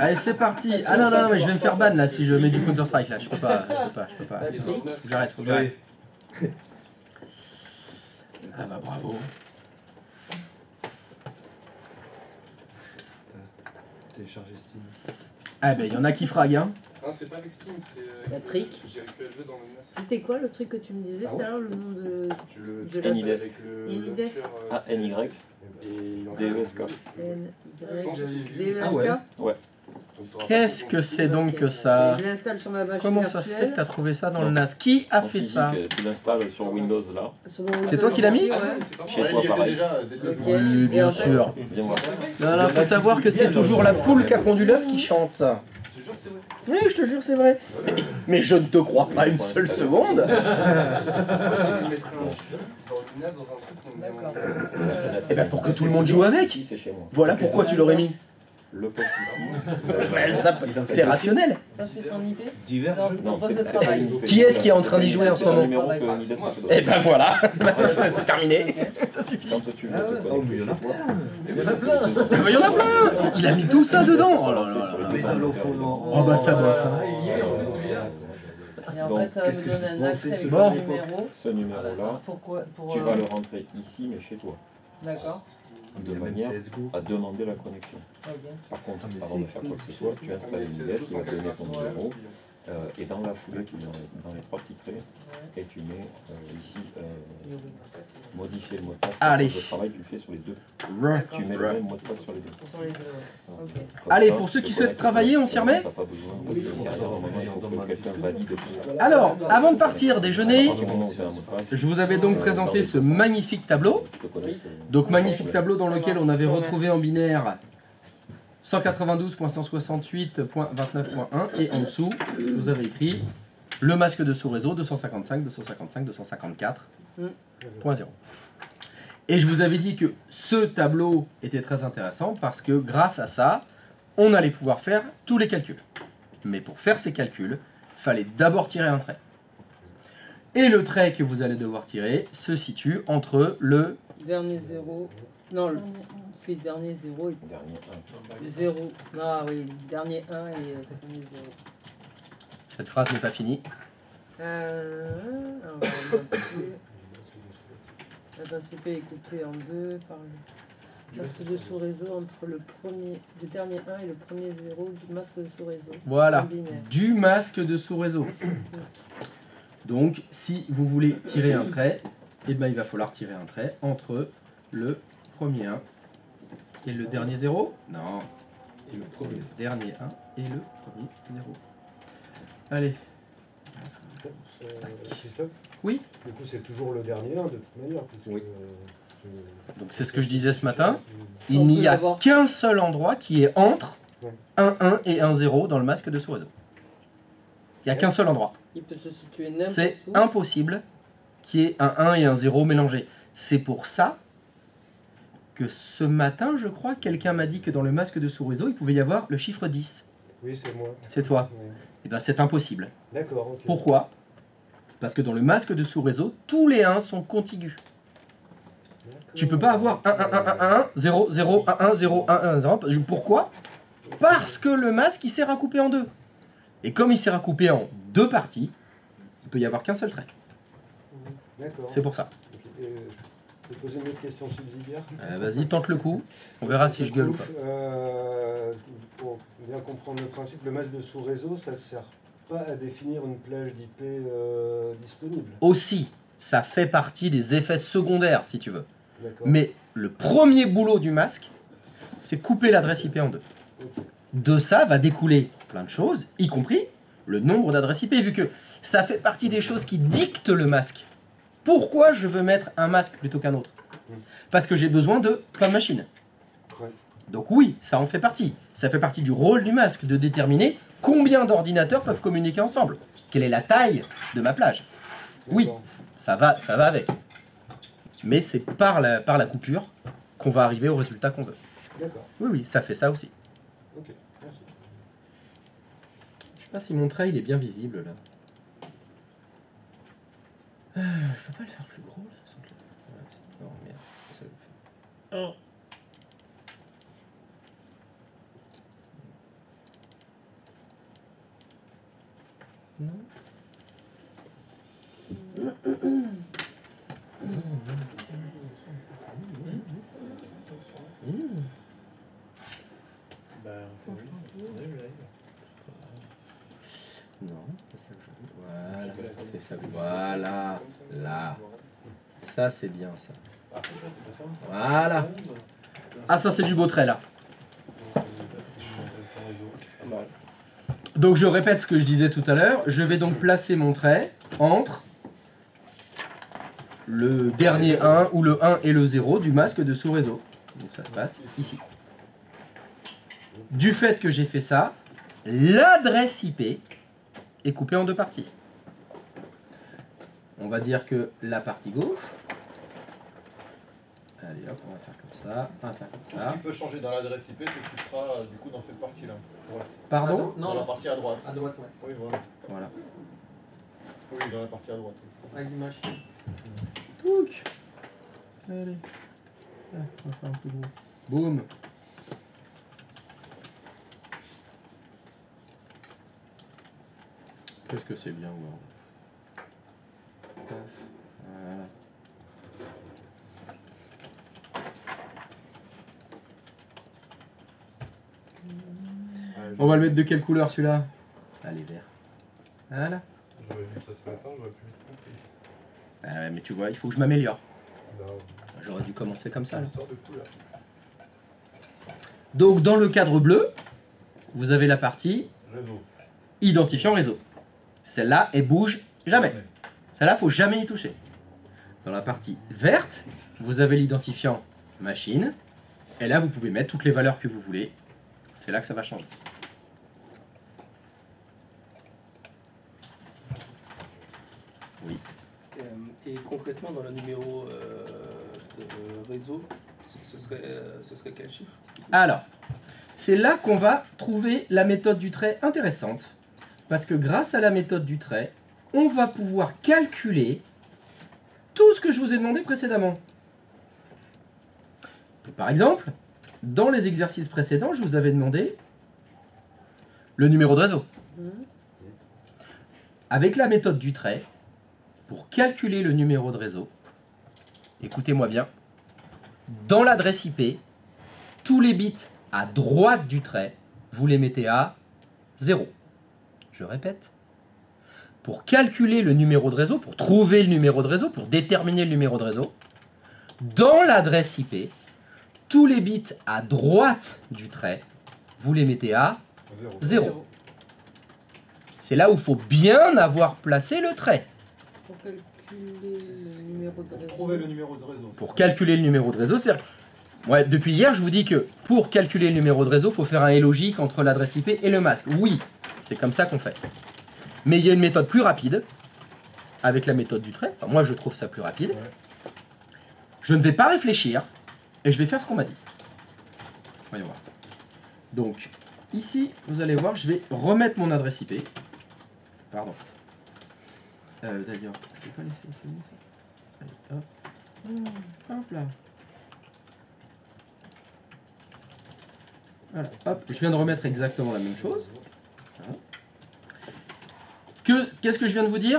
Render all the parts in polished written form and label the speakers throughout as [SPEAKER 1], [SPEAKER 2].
[SPEAKER 1] Allez, c'est parti. Ah non, non, mais je vais me faire ban là si je mets du Counter-Strike là. Je peux pas. Faut que j'arrête, faut que j'arrête. Ah bah bravo.
[SPEAKER 2] Télécharger Steam.
[SPEAKER 1] Ah bah il y en a qui fraguent, hein.
[SPEAKER 3] Non, c'est pas avec Steam, c'est.
[SPEAKER 4] La trick.
[SPEAKER 3] J'ai récupéré le jeu dans le NAS.
[SPEAKER 4] C'était quoi le truc que tu me disais tout à l'heure, le nom de la
[SPEAKER 3] NIDES.
[SPEAKER 4] avec le
[SPEAKER 3] launcher,
[SPEAKER 5] NY. DESK.
[SPEAKER 4] DESK.
[SPEAKER 5] Ouais.
[SPEAKER 1] Qu'est-ce que c'est donc que ça?
[SPEAKER 4] Je l'installe sur ma machine
[SPEAKER 1] Comment ça se fait que tu as trouvé ça dans le NAS? Qui a fait ça?
[SPEAKER 5] Tu l'installes sur Windows là.
[SPEAKER 1] C'est toi qui l'as mis?
[SPEAKER 5] Chez toi pareil.
[SPEAKER 1] Oui, bien sûr. Non, non, faut savoir que c'est toujours la poule qui a pondu l'œuf qui chante. Oui, je te jure, c'est vrai. Mais je ne te crois pas une seule seconde. Eh ben pour que tout le monde joue avec. Voilà pourquoi tu l'aurais mis.
[SPEAKER 5] Le poste
[SPEAKER 1] C'est rationnel.
[SPEAKER 2] Divers.
[SPEAKER 5] Non, c'est
[SPEAKER 1] Qui est-ce qui est en train d'y jouer en ce moment? Eh ben voilà, c'est terminé. Ça suffit.
[SPEAKER 5] Quand tu veux.
[SPEAKER 2] Oh, mais il y en a plein.
[SPEAKER 1] Il y en a plein. Il y en a plein. Il a mis tout ça dedans. Oh là là là.
[SPEAKER 2] Métal au fond.
[SPEAKER 1] Oh bah ça bosse. Hein.
[SPEAKER 4] Et en fait, ça va
[SPEAKER 2] qu'est-ce
[SPEAKER 4] me
[SPEAKER 2] que
[SPEAKER 4] donner
[SPEAKER 2] je
[SPEAKER 4] un accès
[SPEAKER 2] pensais,
[SPEAKER 4] avec
[SPEAKER 1] ce
[SPEAKER 4] le
[SPEAKER 1] numéro
[SPEAKER 4] numéro.
[SPEAKER 5] Ce numéro-là, tu vas le rentrer ici, mais chez toi.
[SPEAKER 4] D'accord.
[SPEAKER 5] De manière à demander la connexion. Par contre, avant de faire quoi que ce soit, tu installes une IDES, tu vas donner ton numéro, et dans la foulée, tu mets dans les trois petits traits, et tu mets ici modifier le mot de passe.
[SPEAKER 1] Allez.
[SPEAKER 5] Le travail, tu le fais sur les deux. Tu mets le même mot de passe sur les deux.
[SPEAKER 4] Sur les deux, ok.
[SPEAKER 1] Allez, pour ceux qui souhaitent travailler, on s'y remet?
[SPEAKER 5] T'as pas besoin, parce que derrière, normalement, il faut que quelqu'un valide.
[SPEAKER 1] Alors, avant de partir déjeuner,
[SPEAKER 5] À partir du moment où tu as un mot de passe,
[SPEAKER 1] je vous avais donc présenté ce magnifique tableau.
[SPEAKER 5] tu te connectes.
[SPEAKER 1] Donc magnifique tableau dans lequel on avait retrouvé en binaire 192.168.29.1 et en dessous, vous avez écrit le masque de sous-réseau 255, 255, 254.0. Et je vous avais dit que ce tableau était très intéressant parce que grâce à ça, on allait pouvoir faire tous les calculs. Mais pour faire ces calculs, il fallait d'abord tirer un trait. Et le trait que vous allez devoir tirer se situe entre le...
[SPEAKER 4] Dernier zéro. Non, c'est dernier zéro et
[SPEAKER 5] Dernier 1.
[SPEAKER 4] zéro. Ah oui, dernier 1 et dernier 0.
[SPEAKER 1] Cette phrase n'est pas finie.
[SPEAKER 4] Alors, on va noter. L'adresse IP est coupée en deux par le masque de sous-réseau entre le dernier 1 et le premier 0 du masque de sous-réseau.
[SPEAKER 1] Voilà,
[SPEAKER 4] En binaire.
[SPEAKER 1] du masque de sous-réseau. Donc, si vous voulez tirer un trait, eh ben, il va falloir tirer un trait entre le premier 1 et le dernier 0. Non,
[SPEAKER 2] Et le premier.
[SPEAKER 1] dernier 1 et le premier 0. Allez.
[SPEAKER 6] Christophe?
[SPEAKER 1] Oui.
[SPEAKER 6] Du coup, c'est toujours le dernier, de toute manière. Puisque,
[SPEAKER 2] Oui.
[SPEAKER 1] Donc, c'est ce que je disais ce matin.
[SPEAKER 4] Si
[SPEAKER 1] Il
[SPEAKER 4] on
[SPEAKER 1] n'y
[SPEAKER 4] peut
[SPEAKER 1] a
[SPEAKER 4] l'avoir.
[SPEAKER 1] qu'un seul endroit qui est entre
[SPEAKER 6] Ouais.
[SPEAKER 1] un 1 et un 0 dans le masque de sous-réseau. Il n'y a qu'un seul endroit.
[SPEAKER 4] Il peut se situer n'importe
[SPEAKER 1] C'est
[SPEAKER 4] où.
[SPEAKER 1] impossible qu'il y ait un 1 et un 0 mélangés. C'est pour ça que ce matin, je crois, quelqu'un m'a dit que dans le masque de sous-réseau, il pouvait y avoir le chiffre 10.
[SPEAKER 6] Oui, c'est moi.
[SPEAKER 1] C'est toi.
[SPEAKER 6] Ouais.
[SPEAKER 1] Et bien, c'est impossible.
[SPEAKER 6] D'accord, ok.
[SPEAKER 1] Pourquoi? Parce que dans le masque de sous-réseau, tous les 1 sont contigus. Tu peux pas avoir 1, 1, 1, 1, 1, 0, 0, 1, 1, 0, 1, 1, 0. Pourquoi? Parce que le masque, il s'est raccoupé en deux. Et comme il s'est raccoupé en deux parties, il peut y avoir qu'un seul trait.
[SPEAKER 6] D'accord.
[SPEAKER 1] C'est pour ça.
[SPEAKER 6] Ok. Je vais poser une autre question subsidiaire.
[SPEAKER 1] Vas-y, tente le coup. On verra si je gueule ou pas.
[SPEAKER 6] Pour bien comprendre le principe, le masque de sous-réseau, ça ne sert pas à définir une plage d'IP disponible.
[SPEAKER 1] Aussi, ça fait partie des effets secondaires, si tu veux.
[SPEAKER 6] D'accord.
[SPEAKER 1] Mais le premier boulot du masque, c'est couper l'adresse IP en deux.
[SPEAKER 6] Ok.
[SPEAKER 1] De ça va découler plein de choses, y compris le nombre d'adresses IP, vu que ça fait partie des choses qui dictent le masque. Pourquoi je veux mettre un masque plutôt qu'un autre? Parce que j'ai besoin de plein de machines.
[SPEAKER 6] Ouais.
[SPEAKER 1] Donc oui, ça en fait partie. Ça fait partie du rôle du masque de déterminer combien d'ordinateurs peuvent communiquer ensemble. Quelle est la taille de ma plage? Oui,
[SPEAKER 6] D'accord.
[SPEAKER 1] ça va avec. Mais c'est par la coupure qu'on va arriver au résultat qu'on veut.
[SPEAKER 6] D'accord.
[SPEAKER 1] Oui, oui, ça fait ça aussi.
[SPEAKER 6] Ok, merci.
[SPEAKER 1] Je sais pas si mon trait il est bien visible là. Je peux pas le faire plus gros là sans que... Non, merde, ça le fait. Non. Non, c'est ça que je veux. Voilà, c'est ça. Voilà, là. Ça, c'est bien, ça. Voilà. Ah, ça, c'est du beau trait, là. Donc, je répète ce que je disais tout à l'heure. Je vais donc placer mon trait entre le dernier 1 ou le 1 et le 0 du masque de sous-réseau. Donc, ça se passe ici. Du fait que j'ai fait ça, l'adresse IP est coupée en deux parties. On va dire que la partie gauche... Allez hop, on va faire comme ça, on va faire comme
[SPEAKER 7] Tout
[SPEAKER 1] ça.
[SPEAKER 7] ce qui peut changer dans l'adresse IP, c'est ce qui sera du coup dans cette partie-là. Droite.
[SPEAKER 1] Pardon?
[SPEAKER 7] Dans la partie à droite.
[SPEAKER 1] À droite, ouais.
[SPEAKER 7] Oui, voilà.
[SPEAKER 1] Voilà.
[SPEAKER 7] Oui, dans la partie à droite.
[SPEAKER 1] Avec l'image. Touc. Allez. Ah, on va faire un peu gros. Boum. Qu'est-ce que c'est bien, Word. Paf. Voilà. On va le mettre de quelle couleur celui-là? Allez, vert. Voilà.
[SPEAKER 3] J'aurais vu ça ce matin, j'aurais pu vite compris.
[SPEAKER 1] Ah ouais, mais tu vois, il faut que je m'améliore.
[SPEAKER 3] Non,
[SPEAKER 1] J'aurais dû commencer comme ça. Là.
[SPEAKER 3] histoire de couleur.
[SPEAKER 1] Donc, dans le cadre bleu, vous avez la partie
[SPEAKER 7] Réseau.
[SPEAKER 1] identifiant réseau. Celle-là, elle bouge jamais. Celle-là, faut jamais y toucher. Dans la partie verte, vous avez l'identifiant machine. Et là, vous pouvez mettre toutes les valeurs que vous voulez. C'est là que ça va changer. Oui.
[SPEAKER 8] Et concrètement, dans le numéro de réseau, ce serait quel chiffre?
[SPEAKER 1] Alors, c'est là qu'on va trouver la méthode du trait intéressante. Parce que grâce à la méthode du trait, on va pouvoir calculer tout ce que je vous ai demandé précédemment. Donc, par exemple, dans les exercices précédents, je vous avais demandé le numéro de réseau. Avec la méthode du trait, pour calculer le numéro de réseau, écoutez-moi bien, dans l'adresse IP, tous les bits à droite du trait, vous les mettez à 0. Je répète. Pour calculer le numéro de réseau, pour trouver le numéro de réseau, pour déterminer le numéro de réseau, dans l'adresse IP, tous les bits à droite du trait, vous les mettez à 0. C'est là où il faut bien avoir placé le trait.
[SPEAKER 4] Pour calculer le numéro de réseau.
[SPEAKER 7] Trouver le numéro de réseau.
[SPEAKER 1] Pour calculer le numéro de réseau, c'est... Ouais, depuis hier, je vous dis que pour calculer le numéro de réseau, il faut faire un et logique entre l'adresse IP et le masque. Oui, c'est comme ça qu'on fait. Mais il y a une méthode plus rapide, avec la méthode du trait. Enfin, moi, je trouve ça plus rapide.
[SPEAKER 7] Ouais.
[SPEAKER 1] Je ne vais pas réfléchir, et je vais faire ce qu'on m'a dit. Voyons voir. Donc, ici, vous allez voir, je vais remettre mon adresse IP. Pardon. D'ailleurs, je peux pas laisser ça. Allez, hop. Hop là. Voilà, hop, je viens de remettre exactement la même chose. Voilà. Qu'est-ce que je viens de vous dire?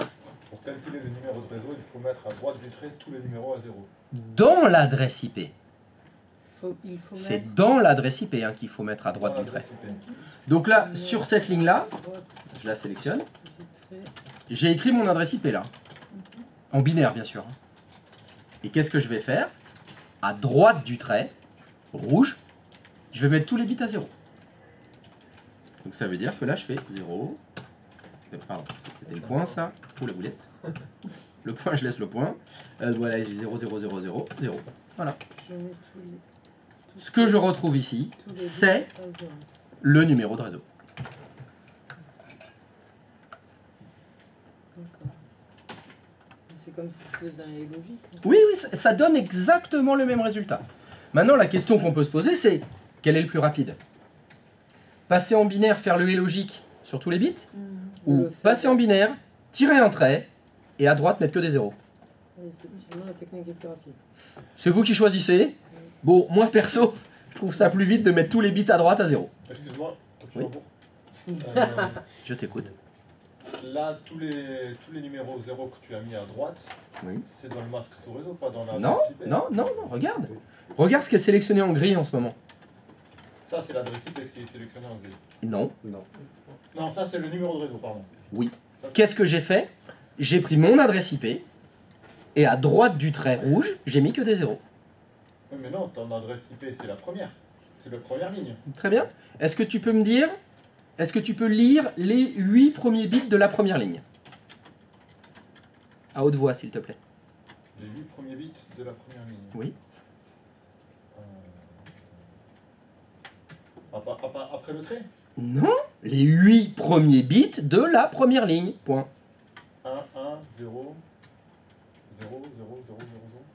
[SPEAKER 7] Pour calculer le numéro de réseau, il faut mettre à droite du trait tous les numéros à 0.
[SPEAKER 1] Dans l'adresse IP.
[SPEAKER 4] Il faut
[SPEAKER 1] C'est
[SPEAKER 4] mettre
[SPEAKER 1] dans l'adresse IP hein, qu'il faut mettre à droite du trait. Donc là, sur cette ligne-là,
[SPEAKER 4] à droite
[SPEAKER 1] je la sélectionne.
[SPEAKER 4] du trait.
[SPEAKER 1] J'ai écrit mon adresse IP là. En binaire, bien sûr. Et qu'est-ce que je vais faire? À droite du trait, rouge, je vais mettre tous les bits à 0. Donc ça veut dire que là, je fais 0. Pardon, c'était le point ça. Ou la boulette. Le point, je laisse le point. Voilà, j'ai 0, 0, 0, 0, 0. Voilà.
[SPEAKER 4] Je mets tous
[SPEAKER 1] Ce que je retrouve ici,
[SPEAKER 4] les
[SPEAKER 1] c'est
[SPEAKER 4] bits à 0.
[SPEAKER 1] le numéro de réseau.
[SPEAKER 4] D'accord. C'est comme si tu faisais un et logique. hein.
[SPEAKER 1] Oui, oui, ça donne exactement le même résultat. Maintenant, la question qu'on peut se poser, c'est quel est le plus rapide? Passer en binaire, faire le et logique sur tous les bits? Ou
[SPEAKER 4] Le fait-
[SPEAKER 1] passer en binaire, tirer un trait, et à droite mettre que des zéros?
[SPEAKER 4] Effectivement, la technique est plus rapide.
[SPEAKER 1] C'est vous qui choisissez. Bon, moi perso, je trouve ça plus vite de mettre tous les bits à droite à 0.
[SPEAKER 7] Excuse-moi,
[SPEAKER 1] Oui.
[SPEAKER 7] pour.
[SPEAKER 1] Je t'écoute.
[SPEAKER 7] là, tous les numéros 0 que tu as mis à droite,
[SPEAKER 1] Oui.
[SPEAKER 7] c'est dans le masque sous réseau, pas dans la
[SPEAKER 1] Non,
[SPEAKER 7] adresse IP.
[SPEAKER 1] non, regarde. Regarde ce qui est sélectionné en gris en ce moment.
[SPEAKER 7] Ça, c'est l'adresse IP, ce qui est sélectionné en gris.
[SPEAKER 1] Non.
[SPEAKER 7] Non, ça, c'est le numéro de réseau, pardon.
[SPEAKER 1] Oui.
[SPEAKER 7] Ça,
[SPEAKER 1] Qu'est-ce que j'ai fait? J'ai pris mon adresse IP et à droite du trait rouge, j'ai mis que des zéros.
[SPEAKER 7] Oui, mais non, ton adresse IP, c'est la première. C'est la première ligne.
[SPEAKER 1] Très bien. Est-ce que tu peux me dire, est-ce que tu peux lire les 8 premiers bits de la première ligne? À haute voix, s'il te plaît.
[SPEAKER 7] Les 8 premiers bits de la première ligne.
[SPEAKER 1] Oui.
[SPEAKER 7] Après le trait?
[SPEAKER 1] Non, les 8 premiers bits de la première ligne. Point.
[SPEAKER 7] 1, 1, 0, 0, 0, 0, 0, 0.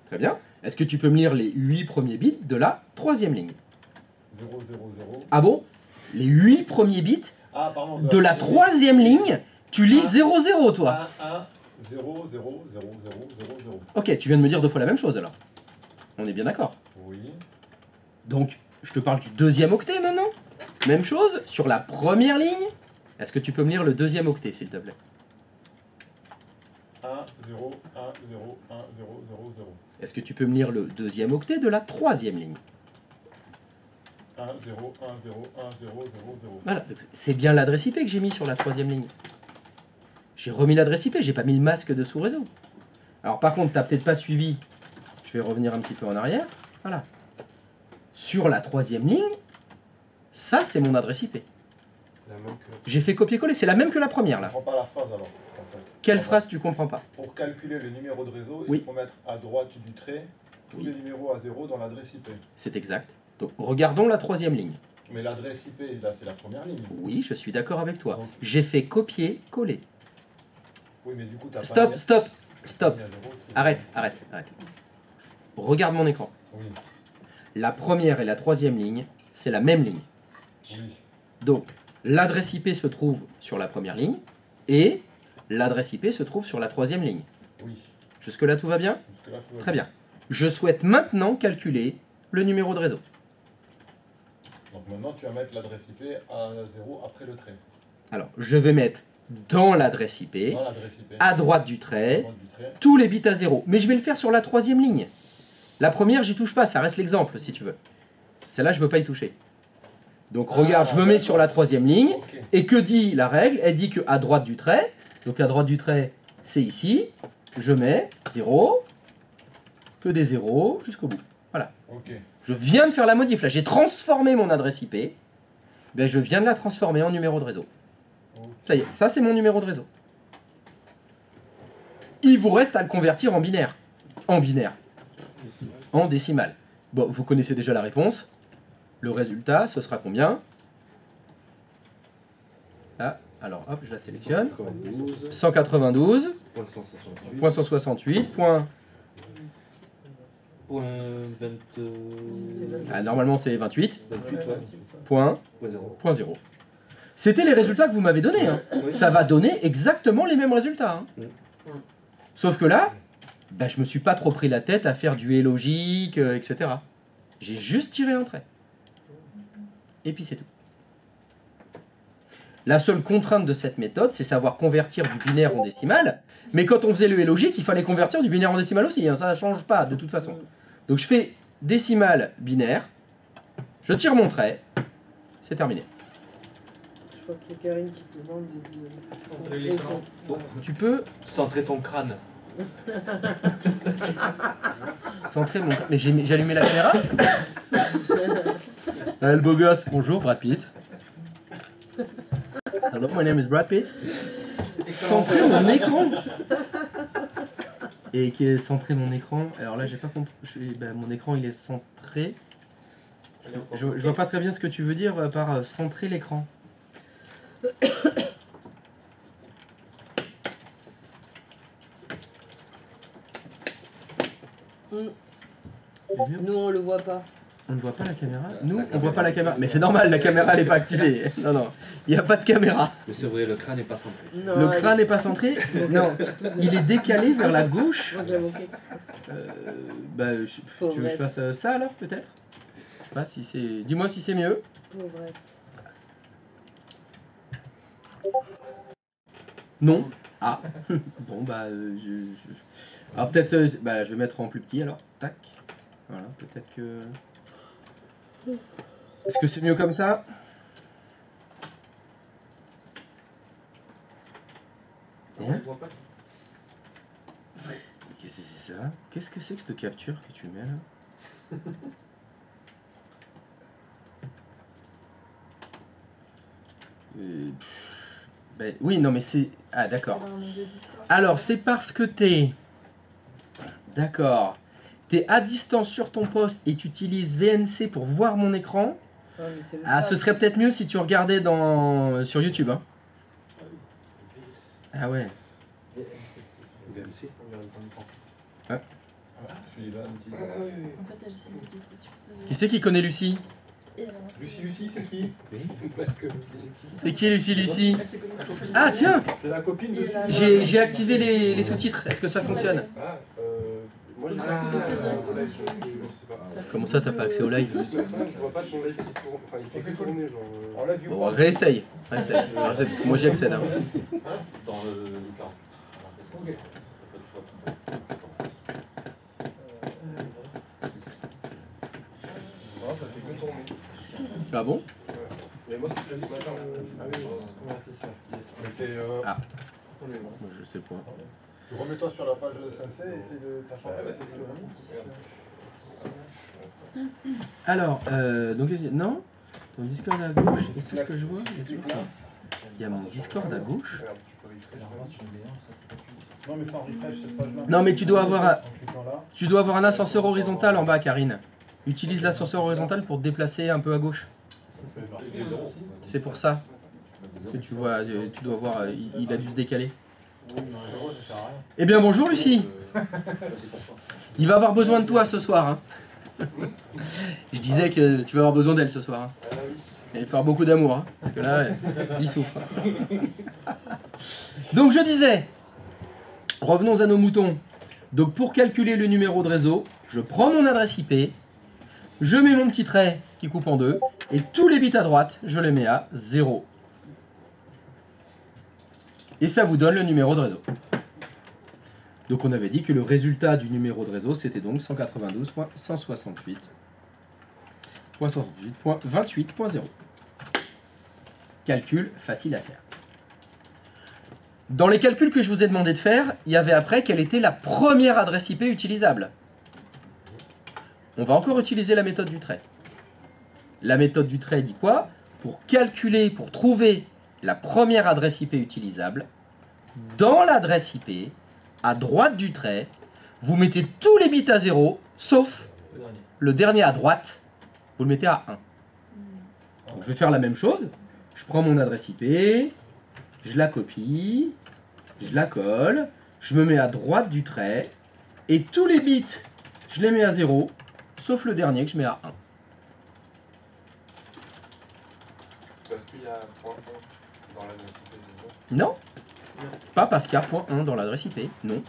[SPEAKER 1] Très bien. Est-ce que tu peux me lire les 8 premiers bits de la troisième ligne?
[SPEAKER 7] 0, 0, 0.
[SPEAKER 1] Ah bon? Les 8 premiers bits
[SPEAKER 7] Pardon,
[SPEAKER 1] de la troisième ligne, tu lis 0, 0, toi.
[SPEAKER 7] 1, 1, 0, 0, 0, 0, 0, 0.
[SPEAKER 1] Ok, tu viens de me dire 2 fois la même chose alors. On est bien d'accord.
[SPEAKER 7] Oui.
[SPEAKER 1] Donc, je te parle du deuxième octet maintenant. Même chose, sur la première ligne. Est-ce que tu peux me lire le deuxième octet, s'il te plaît?
[SPEAKER 7] 1, 0, 1, 0, 1, 0, 0, 0.
[SPEAKER 1] Est-ce que tu peux me lire le deuxième octet de la troisième ligne?
[SPEAKER 7] 1, 0, 1, 0, 1, 0, 0, 0.
[SPEAKER 1] Voilà, donc c'est bien l'adresse IP que j'ai mis sur la troisième ligne. J'ai remis l'adresse IP, j'ai pas mis le masque de sous-réseau. Alors par contre, tu n'as peut-être pas suivi. Je vais revenir un petit peu en arrière. Voilà. Sur la troisième ligne, ça c'est mon adresse IP.
[SPEAKER 3] C'est la même que...
[SPEAKER 1] J'ai fait copier-coller, c'est la même que la première
[SPEAKER 7] Je
[SPEAKER 1] là.
[SPEAKER 7] comprends pas la phrase alors. En fait.
[SPEAKER 1] Quelle phrase tu comprends pas?
[SPEAKER 7] Pour calculer le numéro de réseau,
[SPEAKER 1] Oui.
[SPEAKER 7] il faut mettre à droite du trait tous
[SPEAKER 1] Oui.
[SPEAKER 7] les numéros à 0 dans l'adresse IP.
[SPEAKER 1] C'est exact. Donc regardons la troisième ligne.
[SPEAKER 7] Mais l'adresse IP, là, c'est la première ligne.
[SPEAKER 1] Oui, je suis d'accord avec toi.
[SPEAKER 7] Donc-
[SPEAKER 1] J'ai fait copier-coller.
[SPEAKER 7] Oui, mais du coup, t'as
[SPEAKER 1] Stop,
[SPEAKER 7] pas
[SPEAKER 1] stop,
[SPEAKER 7] mis
[SPEAKER 1] stop.
[SPEAKER 7] à 0, tout.
[SPEAKER 1] Arrête. Regarde mon écran.
[SPEAKER 7] Oui,
[SPEAKER 1] La première et la troisième ligne, c'est la même ligne.
[SPEAKER 7] oui.
[SPEAKER 1] Donc, l'adresse IP se trouve sur la première ligne et l'adresse IP se trouve sur la troisième ligne.
[SPEAKER 7] Oui.
[SPEAKER 1] Jusque-là, tout va bien?
[SPEAKER 7] Jusque-là, tout va
[SPEAKER 1] Très bien. Je souhaite maintenant calculer le numéro de réseau.
[SPEAKER 7] Donc maintenant, tu vas mettre l'adresse IP à 0 après le trait.
[SPEAKER 1] Alors, je vais mettre dans l'adresse IP,
[SPEAKER 7] Dans l'adresse IP.
[SPEAKER 1] à droite du trait,
[SPEAKER 7] droite du trait.
[SPEAKER 1] tous les bits à 0. Mais je vais le faire sur la troisième ligne. La première, j'y touche pas, ça reste l'exemple si tu veux. Celle-là, je ne veux pas y toucher. Donc regarde, je me mets sur la troisième ligne.
[SPEAKER 7] Ok.
[SPEAKER 1] Et que dit la règle? Elle dit qu'à droite du trait, donc à droite du trait, c'est ici, je mets 0, que des 0 jusqu'au bout. Voilà.
[SPEAKER 7] Ok.
[SPEAKER 1] Je viens de faire la modif, là, j'ai transformé mon adresse IP. Ben, je viens de la transformer en numéro de réseau.
[SPEAKER 7] Ok.
[SPEAKER 1] Ça y est, ça c'est mon numéro de réseau. Il vous reste à le convertir en binaire. En binaire. En décimal. Bon, vous connaissez déjà la réponse. Le résultat, ce sera combien? Ah, alors hop, je la sélectionne. 192,
[SPEAKER 2] Point 168.
[SPEAKER 1] point 168, point...
[SPEAKER 2] Point 20...
[SPEAKER 1] Ah, normalement c'est 28,
[SPEAKER 2] 28, ouais.
[SPEAKER 1] point,
[SPEAKER 2] Point 0.
[SPEAKER 1] point 0. C'était les résultats que vous m'avez donnés. Hein.
[SPEAKER 2] Oui.
[SPEAKER 1] Ça va donner exactement les mêmes résultats. Hein. Sauf que là, bah, je me suis pas trop pris la tête à faire du et logique, etc. J'ai juste tiré un trait. Et puis c'est tout. La seule contrainte de cette méthode, c'est savoir convertir du binaire en décimal. Mais quand on faisait le et logique, il fallait convertir du binaire en décimal aussi. Hein. Ça ne change pas de toute façon. Donc je fais décimal binaire. Je tire mon trait. C'est terminé.
[SPEAKER 4] Je crois qu'il y a Karine qui te demande de
[SPEAKER 8] Centrer l'écran.
[SPEAKER 1] Tu peux
[SPEAKER 2] Centrer ton crâne.
[SPEAKER 1] centrer mon... Mais j'ai allumé la caméra. Le beau gosse. Bonjour, Brad Pitt. Hello, my name is Brad Pitt. Centrer mon écran. Et qui est centré mon écran. Alors là, j'ai pas compris. Mon écran, il est centré. Je vois pas très bien ce que tu veux dire par centrer l'écran.
[SPEAKER 4] Nous, on le voit pas.
[SPEAKER 1] On ne voit pas la caméra? Nous, on voit pas la caméra. Mais c'est normal, la caméra elle est pas activée. Non, non, il n'y a pas de caméra.
[SPEAKER 2] Mais c'est vrai, le crâne n'est pas centré.
[SPEAKER 4] Non,
[SPEAKER 1] Le crâne n'est pas centré. Non, il est décalé vers la gauche.
[SPEAKER 4] Moi, je l'ai manqué.
[SPEAKER 1] Tu veux que je fasse ça alors, peut-être? Je sais pas si c'est... Dis-moi si c'est mieux.
[SPEAKER 4] Pauvrette.
[SPEAKER 1] Non. Ah. Bon, bah, alors peut-être, bah, je vais mettre en plus petit alors. Tac. Voilà, peut-être que... Est-ce que c'est mieux comme ça? Hein? Qu'est-ce que c'est ça? Qu'est-ce que c'est que cette capture que tu mets là? Ben, oui, non mais c'est... Ah d'accord. Alors c'est parce que t'es... D'accord. T'es à distance sur ton poste et tu utilises VNC pour voir mon écran. Ah, ce serait peut-être mieux si tu regardais sur YouTube. Hein. Ah ouais.
[SPEAKER 6] VNC.
[SPEAKER 1] Ah. Qui
[SPEAKER 7] Qui
[SPEAKER 1] c'est qui connaît Lucie?
[SPEAKER 7] Lucie, c'est qui?
[SPEAKER 1] C'est qui Lucie? Ah tiens,
[SPEAKER 7] C'est la copine de
[SPEAKER 1] j'ai activé les sous-titres. Est-ce que ça fonctionne?
[SPEAKER 3] Moi j'ai pas accès au live, je sais pas.
[SPEAKER 1] Comment ça t'as pas accès au live?
[SPEAKER 3] Je vois pas ton live qui tourne, enfin il fait que tourner genre.
[SPEAKER 1] Bon, réessaye. Parce que moi j'y accède. Hein.
[SPEAKER 2] Dans le 48.
[SPEAKER 3] Non, ça fait que tourner.
[SPEAKER 1] Ah bon?
[SPEAKER 3] Mais moi c'est ce matin. Ah oui, ouais, c'est ça.
[SPEAKER 1] Ah. Moi je sais pas.
[SPEAKER 7] Remets-toi sur la page SNC et essaye de t'acheter.
[SPEAKER 1] Alors, donc, non? Ton Discord à gauche, et c'est ce que je vois? Il y a mon Discord à gauche.
[SPEAKER 7] Non mais sans refresh cette page-là.
[SPEAKER 1] Non mais tu dois avoir un ascenseur horizontal en bas, Karine. Utilise l'ascenseur horizontal pour te déplacer un peu à gauche. C'est pour ça que tu vois, tu dois voir, il a dû se décaler. Eh bien bonjour Lucie. Il va avoir besoin de toi ce soir. Hein. Je disais que tu vas avoir besoin d'elle ce soir. Hein. Il va falloir beaucoup d'amour, hein, parce que là, il souffre. Donc je disais, revenons à nos moutons. Donc pour calculer le numéro de réseau, je prends mon adresse IP, je mets mon petit trait qui coupe en deux, et tous les bits à droite, je les mets à 0. Et ça vous donne le numéro de réseau. Donc on avait dit que le résultat du numéro de réseau, c'était donc 192.168.28.0. Calcul facile à faire. Dans les calculs que je vous ai demandé de faire, il y avait après quelle était la première adresse IP utilisable. On va encore utiliser la méthode du trait. La méthode du trait dit quoi? Pour calculer, pour trouver la première adresse IP utilisable, dans l'adresse IP, à droite du trait, vous mettez tous les bits à 0, sauf le dernier à droite, vous le mettez à 1. Donc je vais faire la même chose. Je prends mon adresse IP, je la copie, je la colle, je me mets à droite du trait, et tous les bits, je les mets à 0, sauf le dernier que je mets à 1.
[SPEAKER 3] Parce qu'il y a point 1 dans l'adresse IP, c'est ça?
[SPEAKER 1] Non, pas parce qu'il y a point 1 dans l'adresse IP, non.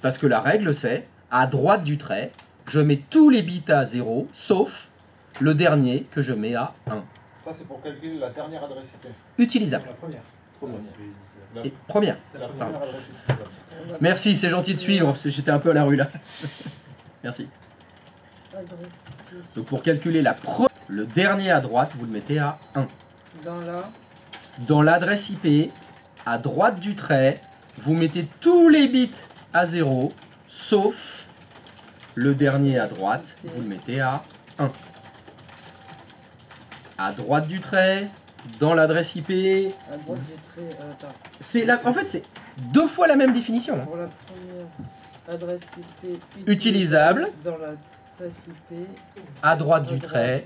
[SPEAKER 1] Parce que la règle c'est, à droite du trait, je mets tous les bits à 0, sauf le dernier que je mets à 1.
[SPEAKER 7] Ça c'est pour calculer la dernière adresse IP.
[SPEAKER 1] Utilisable.
[SPEAKER 7] La première.
[SPEAKER 1] Et première.
[SPEAKER 7] C'est la
[SPEAKER 1] Pardon.
[SPEAKER 7] première adresse IP.
[SPEAKER 1] Merci, c'est gentil de suivre, parce que j'étais un peu à la rue là. Merci. Donc pour calculer le dernier à droite, vous le mettez à 1. Dans l'adresse IP, à droite du trait, vous mettez tous les bits à 0, sauf le dernier à droite, vous le mettez à 1. À droite du trait, dans l'adresse IP...
[SPEAKER 4] À droite du trait, attends.
[SPEAKER 1] En fait, c'est deux fois la même définition. Hein.
[SPEAKER 4] Pour la première adresse IP
[SPEAKER 1] utilisable.
[SPEAKER 4] Dans l'adresse IP...
[SPEAKER 1] À droite du trait,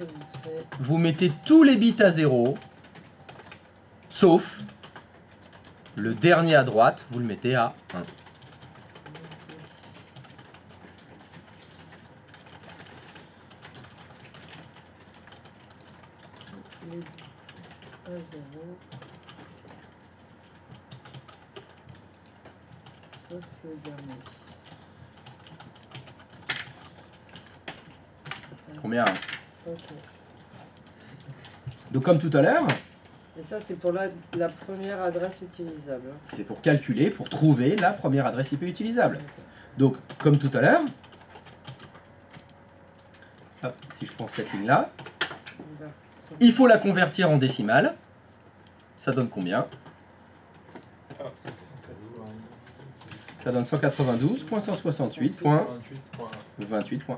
[SPEAKER 1] vous mettez tous les bits à 0, sauf le dernier à droite, vous le mettez à 1.
[SPEAKER 4] À 0. Sauf le dernier.
[SPEAKER 1] Combien?
[SPEAKER 4] Ok.
[SPEAKER 1] Donc comme tout à l'heure,
[SPEAKER 4] Et ça, c'est pour la première adresse utilisable.
[SPEAKER 1] C'est pour calculer, pour trouver la première adresse IP utilisable. Donc, comme tout à l'heure, si je prends cette ligne-là, il faut la convertir en décimale. Ça donne combien? Ça donne 192.168.28.1.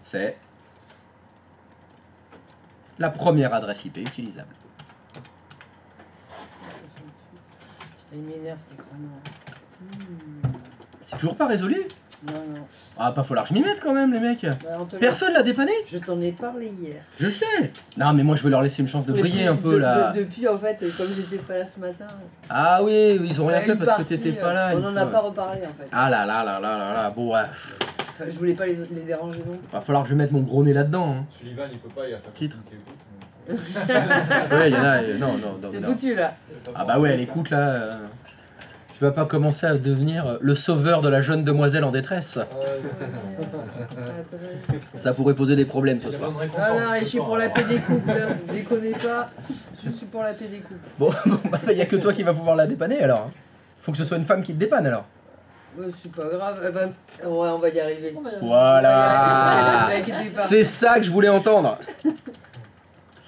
[SPEAKER 1] C'est la première adresse IP utilisable.
[SPEAKER 4] Putain, il m'énerve cet écran noir.
[SPEAKER 1] C'est toujours pas résolu?
[SPEAKER 4] Non, non.
[SPEAKER 1] Ah, pas falloir que je m'y mette quand même, les mecs.
[SPEAKER 4] Bah,
[SPEAKER 1] Personne l'a dépanné?
[SPEAKER 4] Je t'en ai parlé hier.
[SPEAKER 1] Je sais. Non, mais moi je veux leur laisser une chance de briller un peu là.
[SPEAKER 4] Depuis, en fait, comme j'étais pas là ce matin.
[SPEAKER 1] Ah oui, ils ont rien fait parce que
[SPEAKER 4] partie,
[SPEAKER 1] t'étais pas là.
[SPEAKER 4] On en a pas reparlé en fait.
[SPEAKER 1] Ah là là là là là là, bon ouais.
[SPEAKER 4] Enfin, je voulais pas les déranger non plus.
[SPEAKER 1] Va falloir que je mette mon gros nez là-dedans. Hein.
[SPEAKER 7] Sullivan, il peut pas, il a sa
[SPEAKER 1] Titre.
[SPEAKER 7] qui écoute.
[SPEAKER 1] Ouais, il y en a. Non.
[SPEAKER 4] C'est foutu là.
[SPEAKER 1] Ah bah ouais, elle écoute là. Tu vas pas commencer à devenir le sauveur de la jeune demoiselle en détresse. Ça pourrait poser des problèmes ce soir.
[SPEAKER 4] Ah non, je suis pour la paix des couples. Hein. Déconnez pas, je suis pour la paix des couples.
[SPEAKER 1] Bon, il y a que toi qui va pouvoir la dépanner alors. Faut que ce soit une femme qui te dépanne alors.
[SPEAKER 4] C'est pas grave, ouais, on va y arriver.
[SPEAKER 1] Voilà. C'est ça que je voulais entendre.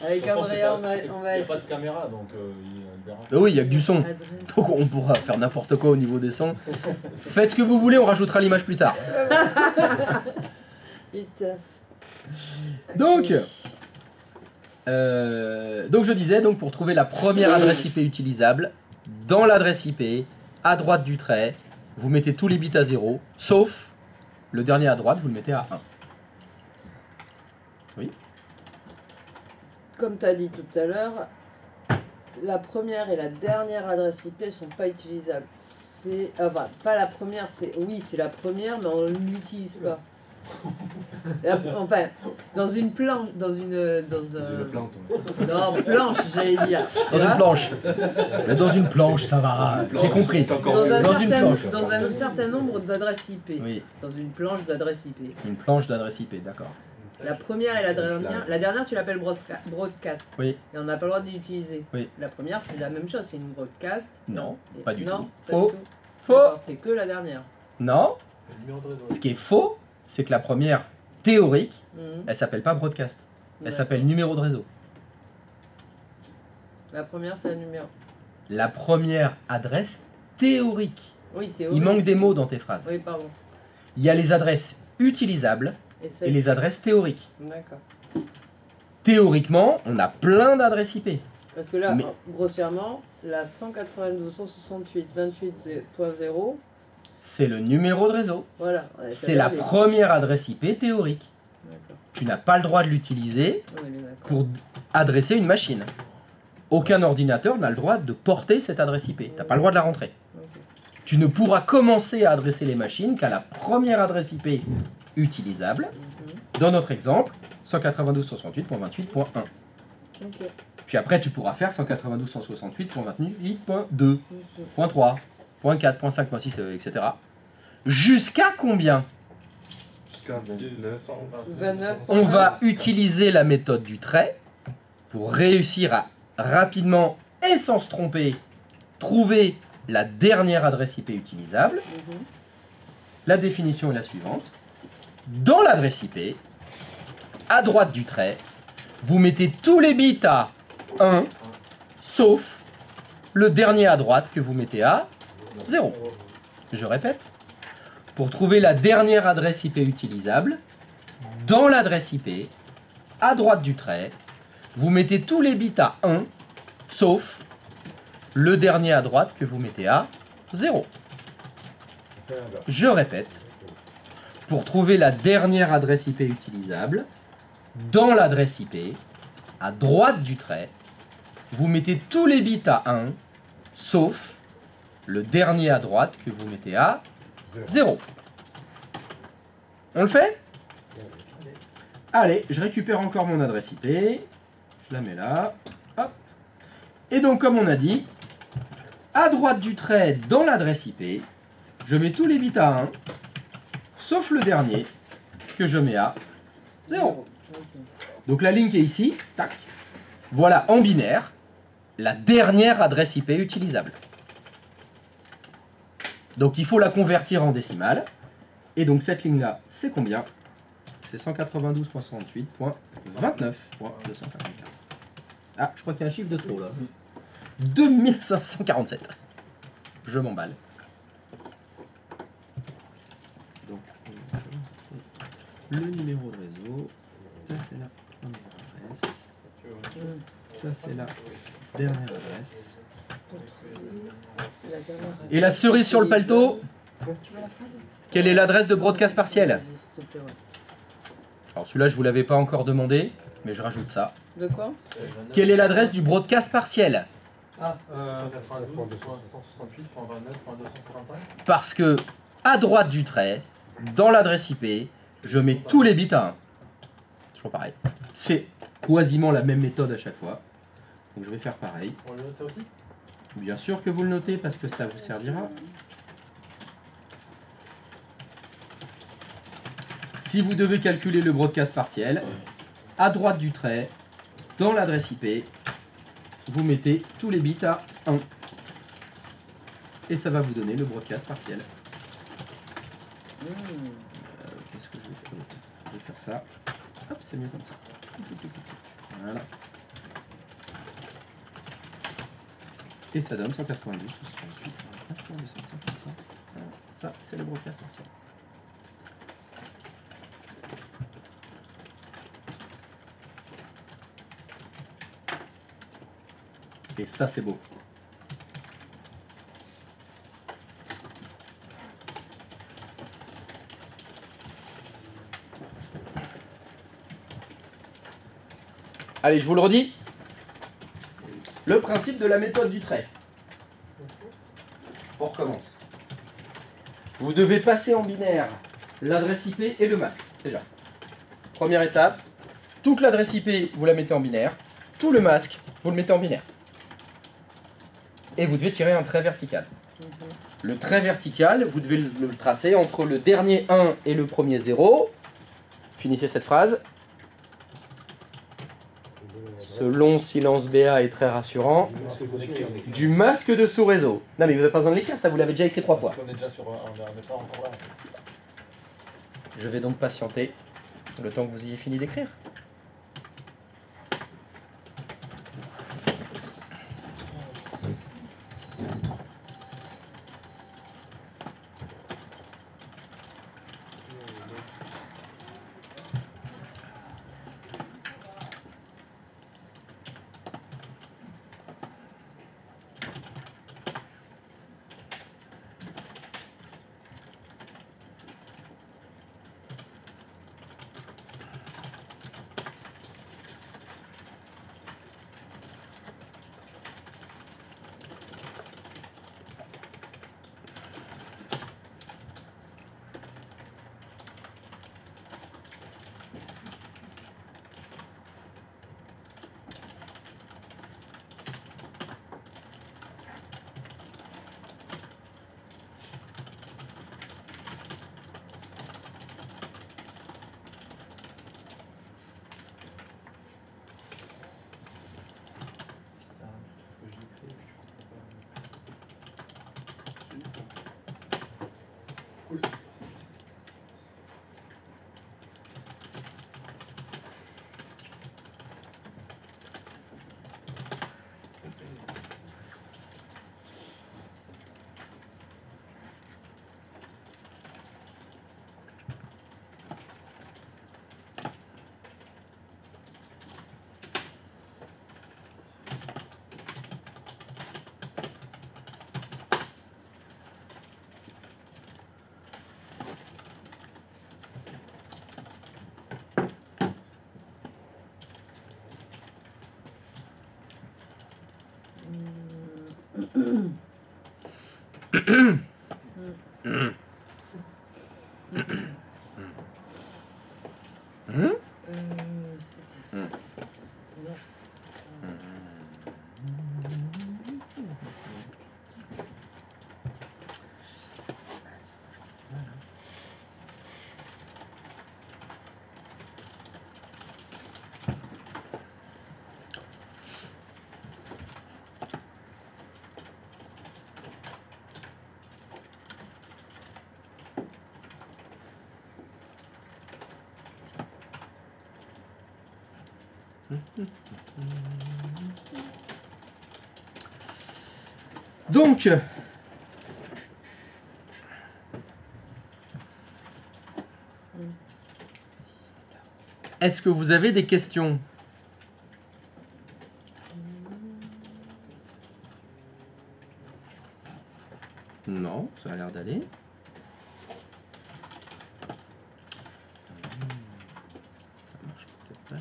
[SPEAKER 4] Avec Andrea, on va
[SPEAKER 7] Il n'y a pas de caméra, donc il verra.
[SPEAKER 1] Oui, il y a que du son. Donc on pourra faire n'importe quoi au niveau des sons. Faites ce que vous voulez, on rajoutera l'image plus tard. Donc je disais, donc pour trouver la première adresse IP utilisable, dans l'adresse IP, à droite du trait, vous mettez tous les bits à 0, sauf le dernier à droite, vous le mettez à 1. Oui.
[SPEAKER 4] Comme tu as dit tout à l'heure, la première et la dernière adresse IP ne sont pas utilisables. C'est, enfin, pas la première, oui, c'est la première, mais on ne l'utilise pas. Enfin, dans une planche, non, planche, j'allais dire.
[SPEAKER 1] Dans une planche. Mais dans une planche, ça va. J'ai compris.
[SPEAKER 4] Dans un certain nombre d'adresses IP.
[SPEAKER 1] Oui.
[SPEAKER 4] Dans une planche d'adresse IP.
[SPEAKER 1] Une planche d'adresse IP, d'accord.
[SPEAKER 4] La première et la dernière, tu l'appelles broadcast.
[SPEAKER 1] Oui.
[SPEAKER 4] Et on n'a pas le droit d'utiliser.
[SPEAKER 1] Oui.
[SPEAKER 4] La première, c'est la même chose, c'est une broadcast.
[SPEAKER 1] Non, pas du tout.
[SPEAKER 4] Non,
[SPEAKER 1] Faux. Faux.
[SPEAKER 4] C'est que la dernière.
[SPEAKER 1] Non. Ce qui est faux, c'est que la première théorique, elle s'appelle pas broadcast. Elle s'appelle numéro de réseau.
[SPEAKER 4] La première, c'est un numéro.
[SPEAKER 1] La première adresse théorique.
[SPEAKER 4] Oui, théorique.
[SPEAKER 1] Il manque des mots dans tes phrases.
[SPEAKER 4] Oui, pardon.
[SPEAKER 1] Il y a les adresses utilisables et les adresses théoriques.
[SPEAKER 4] D'accord.
[SPEAKER 1] Théoriquement, on a plein d'adresses IP.
[SPEAKER 4] Parce que là, grossièrement, la 192.168.28.0,
[SPEAKER 1] c'est le numéro de réseau.
[SPEAKER 4] Voilà.
[SPEAKER 1] C'est la première adresse IP théorique. Tu n'as pas le droit de l'utiliser pour adresser une machine. Aucun ordinateur n'a le droit de porter cette adresse IP. Tu n'as pas le droit de la rentrer. Tu ne pourras commencer à adresser les machines qu'à la première adresse IP utilisable. Dans notre exemple, 192.168.28.1. Puis après, tu pourras faire 192.168.28.2, .3, .4, .5, .6, etc. Jusqu'à combien?
[SPEAKER 3] Jusqu'à
[SPEAKER 4] 29.
[SPEAKER 1] On va utiliser la méthode du trait pour réussir à rapidement et sans se tromper trouver la dernière adresse IP utilisable. La définition est la suivante. Dans l'adresse IP, à droite du trait, vous mettez tous les bits à 1, sauf le dernier à droite que vous mettez à 0. Je répète. Pour trouver la dernière adresse IP utilisable, dans l'adresse IP, à droite du trait, vous mettez tous les bits à 1, sauf le dernier à droite que vous mettez à 0. Je répète. Pour trouver la dernière adresse IP utilisable, dans l'adresse IP, à droite du trait, vous mettez tous les bits à 1, sauf le dernier à droite que vous mettez à 0. On le fait? Allez, je récupère encore mon adresse IP. Je la mets là. Hop. Et donc, comme on a dit, à droite du trait, dans l'adresse IP, je mets tous les bits à 1, sauf le dernier, que je mets à 0. Donc la ligne qui est ici, tac, Voilà en binaire la dernière adresse IP utilisable. Donc il faut la convertir en décimale. Et donc cette ligne-là, c'est combien? C'est 192.68.29.254. Ah, je crois qu'il y a un chiffre de trop là. 2547. Je m'emballe. Donc, le numéro de réseau. Ça, c'est la première adresse. Ça, c'est la dernière adresse. Et la cerise sur le paletot, quelle est l'adresse de broadcast partiel? Alors celui-là, je ne vous l'avais pas encore demandé, mais je rajoute ça.
[SPEAKER 4] De quoi?
[SPEAKER 1] Quelle est l'adresse du broadcast partiel?
[SPEAKER 2] Ah, 192.168.29.255.
[SPEAKER 1] Parce que, à droite du trait, dans l'adresse IP, je mets tous les bits à 1. Toujours pareil. C'est quasiment la même méthode à chaque fois. Donc je vais faire pareil.
[SPEAKER 2] On le note ça aussi?
[SPEAKER 1] Bien sûr que vous le notez parce que ça vous servira. Si vous devez calculer le broadcast partiel, à droite du trait, dans l'adresse IP, vous mettez tous les bits à 1. Et ça va vous donner le broadcast partiel. Qu'est-ce que je vais faire? Je vais faire ça. Hop, c'est mieux comme ça. Voilà. Et ça donne 192, 168, 255. Voilà. Ça, c'est le broadcast partiel. Et ça, c'est beau. Allez, je vous le redis. Le principe de la méthode du trait. On recommence. Vous devez passer en binaire l'adresse IP et le masque, déjà. Première étape, toute l'adresse IP, vous la mettez en binaire. Tout le masque, vous le mettez en binaire. Et vous devez tirer un trait vertical. Le trait vertical, vous devez le tracer entre le dernier 1 et le premier 0. Finissez cette phrase. Ce long silence BA est très rassurant. Du masque de sous-réseau. Non mais vous n'avez pas besoin de l'écrire, ça vous l'avez déjà écrit 3 fois.
[SPEAKER 7] On est déjà sur un pas encore là.
[SPEAKER 1] Je vais donc patienter le temps que vous ayez fini d'écrire. Donc, est-ce que vous avez des questions? Non, ça a l'air d'aller. Ça marche peut-être pas.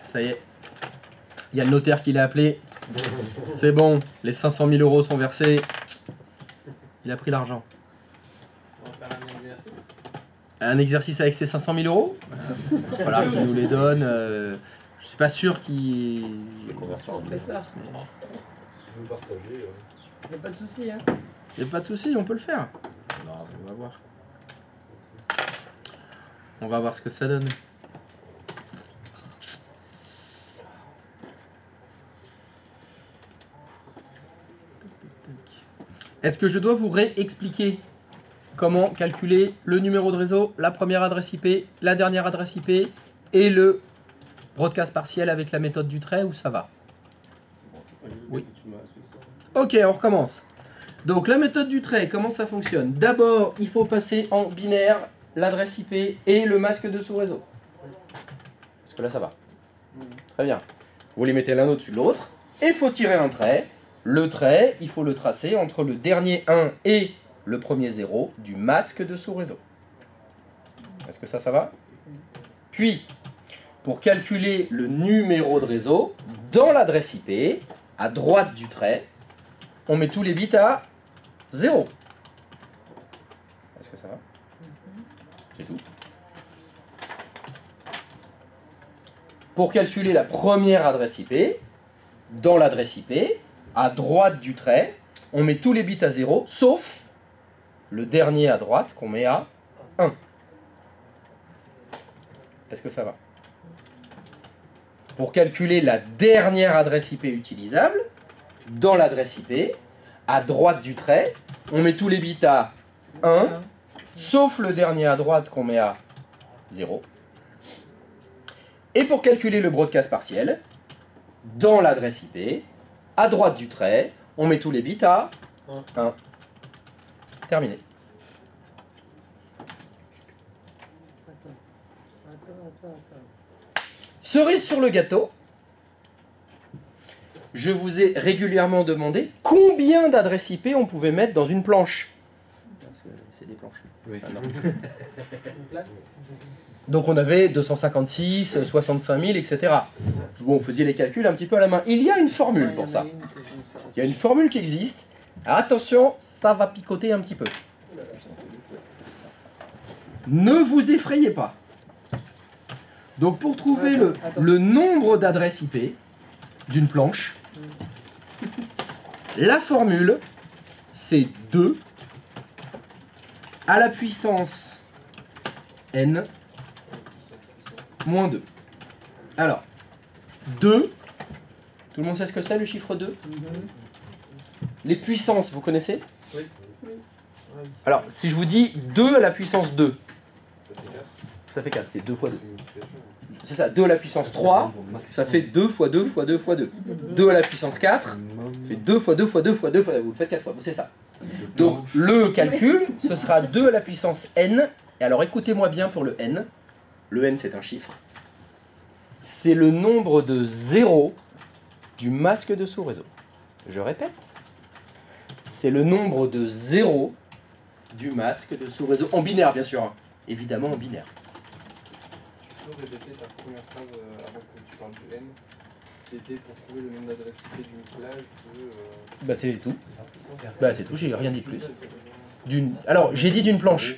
[SPEAKER 1] Ça y est, il y a le notaire qui l'a appelé. C'est bon, les 500 000 € sont versés. Il a pris l'argent.
[SPEAKER 8] On va faire un exercice.
[SPEAKER 1] Un exercice avec ces 500 000 €. Voilà, qu'il nous les donne. Je suis pas sûr qu'il...
[SPEAKER 4] Pétard.
[SPEAKER 3] Si vous partagez.
[SPEAKER 4] Il n'y a pas de souci, hein.
[SPEAKER 1] Il n'y a pas de souci, on peut le faire. Non, on va voir. On va voir ce que ça donne. Est-ce que je dois vous réexpliquer comment calculer le numéro de réseau, la première adresse IP, la dernière adresse IP et le broadcast partiel avec la méthode du trait ou ça va? Oui. Ok, on recommence. Donc la méthode du trait, comment ça fonctionne? D'abord, il faut passer en binaire l'adresse IP et le masque de sous-réseau. Parce que là, ça va. Très bien. Vous les mettez l'un au-dessus de l'autre et il faut tirer un trait. Le trait, il faut le tracer entre le dernier 1 et le premier 0 du masque de sous-réseau. Est-ce que ça va? Puis, pour calculer le numéro de réseau, dans l'adresse IP, à droite du trait, on met tous les bits à 0. Est-ce que ça va? C'est tout. Pour calculer la première adresse IP, dans l'adresse IP, à droite du trait, on met tous les bits à 0, sauf le dernier à droite qu'on met à 1. Est-ce que ça va? Pour calculer la dernière adresse IP utilisable, dans l'adresse IP, à droite du trait, on met tous les bits à 1, sauf le dernier à droite qu'on met à 0. Et pour calculer le broadcast partiel, dans l'adresse IP, à droite du trait, on met tous les bits à 1. Terminé.
[SPEAKER 4] Attends.
[SPEAKER 1] Cerise sur le gâteau, je vous ai régulièrement demandé combien d'adresses IP on pouvait mettre dans une planche. Parce que c'est des planches.
[SPEAKER 3] Oui.
[SPEAKER 1] Ah, non. Donc on avait 256, 65 000, etc. Bon, vous faisiez les calculs un petit peu à la main. Il y a une formule pour ça. Il y a une formule qui existe. Alors attention, ça va picoter un petit peu. Ne vous effrayez pas. Donc pour trouver le nombre d'adresses IP d'une planche, la formule, c'est 2 à la puissance n moins 2. Alors, 2, tout le monde sait ce que c'est le chiffre 2? Les puissances, vous connaissez?
[SPEAKER 3] Oui.
[SPEAKER 1] Alors, si je vous dis 2 à la puissance 2, ça fait 4, c'est 2 fois 2. C'est ça, 2 à la puissance 3, ça fait 2 fois 2 fois 2 fois 2. 2 à la puissance 4, ça fait 2 fois 2 fois 2 fois 2 fois 2, vous le faites 4 fois, c'est ça. Donc, le calcul, ce sera 2 à la puissance n, et alors écoutez-moi bien pour le n. Le n, c'est un chiffre. C'est le nombre de zéros du masque de sous-réseau. Je répète. C'est le nombre de zéros du masque de sous-réseau. En binaire, bien sûr. Hein. Évidemment, en binaire.
[SPEAKER 3] Tu peux répéter ta première phrase avant que tu parles du n? C'était pour trouver le nombre d'adresses IP d'une plage de...
[SPEAKER 1] Bah, c'est tout. Bah, c'est tout, j'ai rien dit de plus. Alors, j'ai dit d'une planche.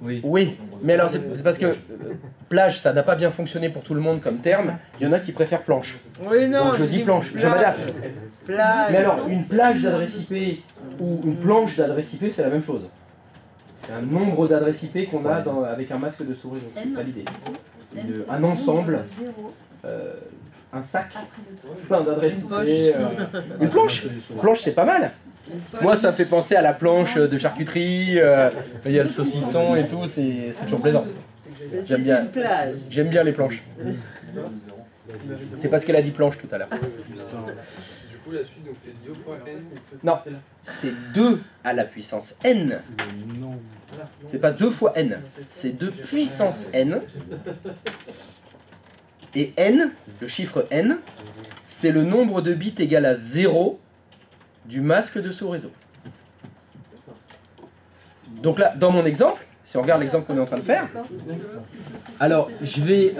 [SPEAKER 1] Oui, mais alors c'est parce que plage, ça n'a pas bien fonctionné pour tout le monde comme terme. Il y en a qui préfèrent planche.
[SPEAKER 4] Oui, non.
[SPEAKER 1] Donc je dis planche, je m'adapte. Mais alors, une plage d'adresse IP ou une planche d'adresse IP, c'est la même chose. C'est un nombre d'adresses IP qu'on a avec un masque de sous-réseau. C'est ça l'idée. un ensemble, un sac, plein d'adresses. Une planche. Planche, c'est pas mal. Moi, ça me fait penser à la planche de charcuterie. Il y a le saucisson et tout, c'est toujours plaisant. J'aime bien les planches. C'est parce qu'elle a dit planche tout à l'heure.
[SPEAKER 3] Du coup, la suite, donc c'est 2 fois n.
[SPEAKER 1] Non, c'est 2 à la puissance n. C'est pas 2 fois n, c'est 2 puissance n. Et n, le chiffre n, c'est le nombre de bits égal à 0 du masque de sous-réseau. Donc là, dans mon exemple, si on regarde l'exemple qu'on est en train de faire, alors je vais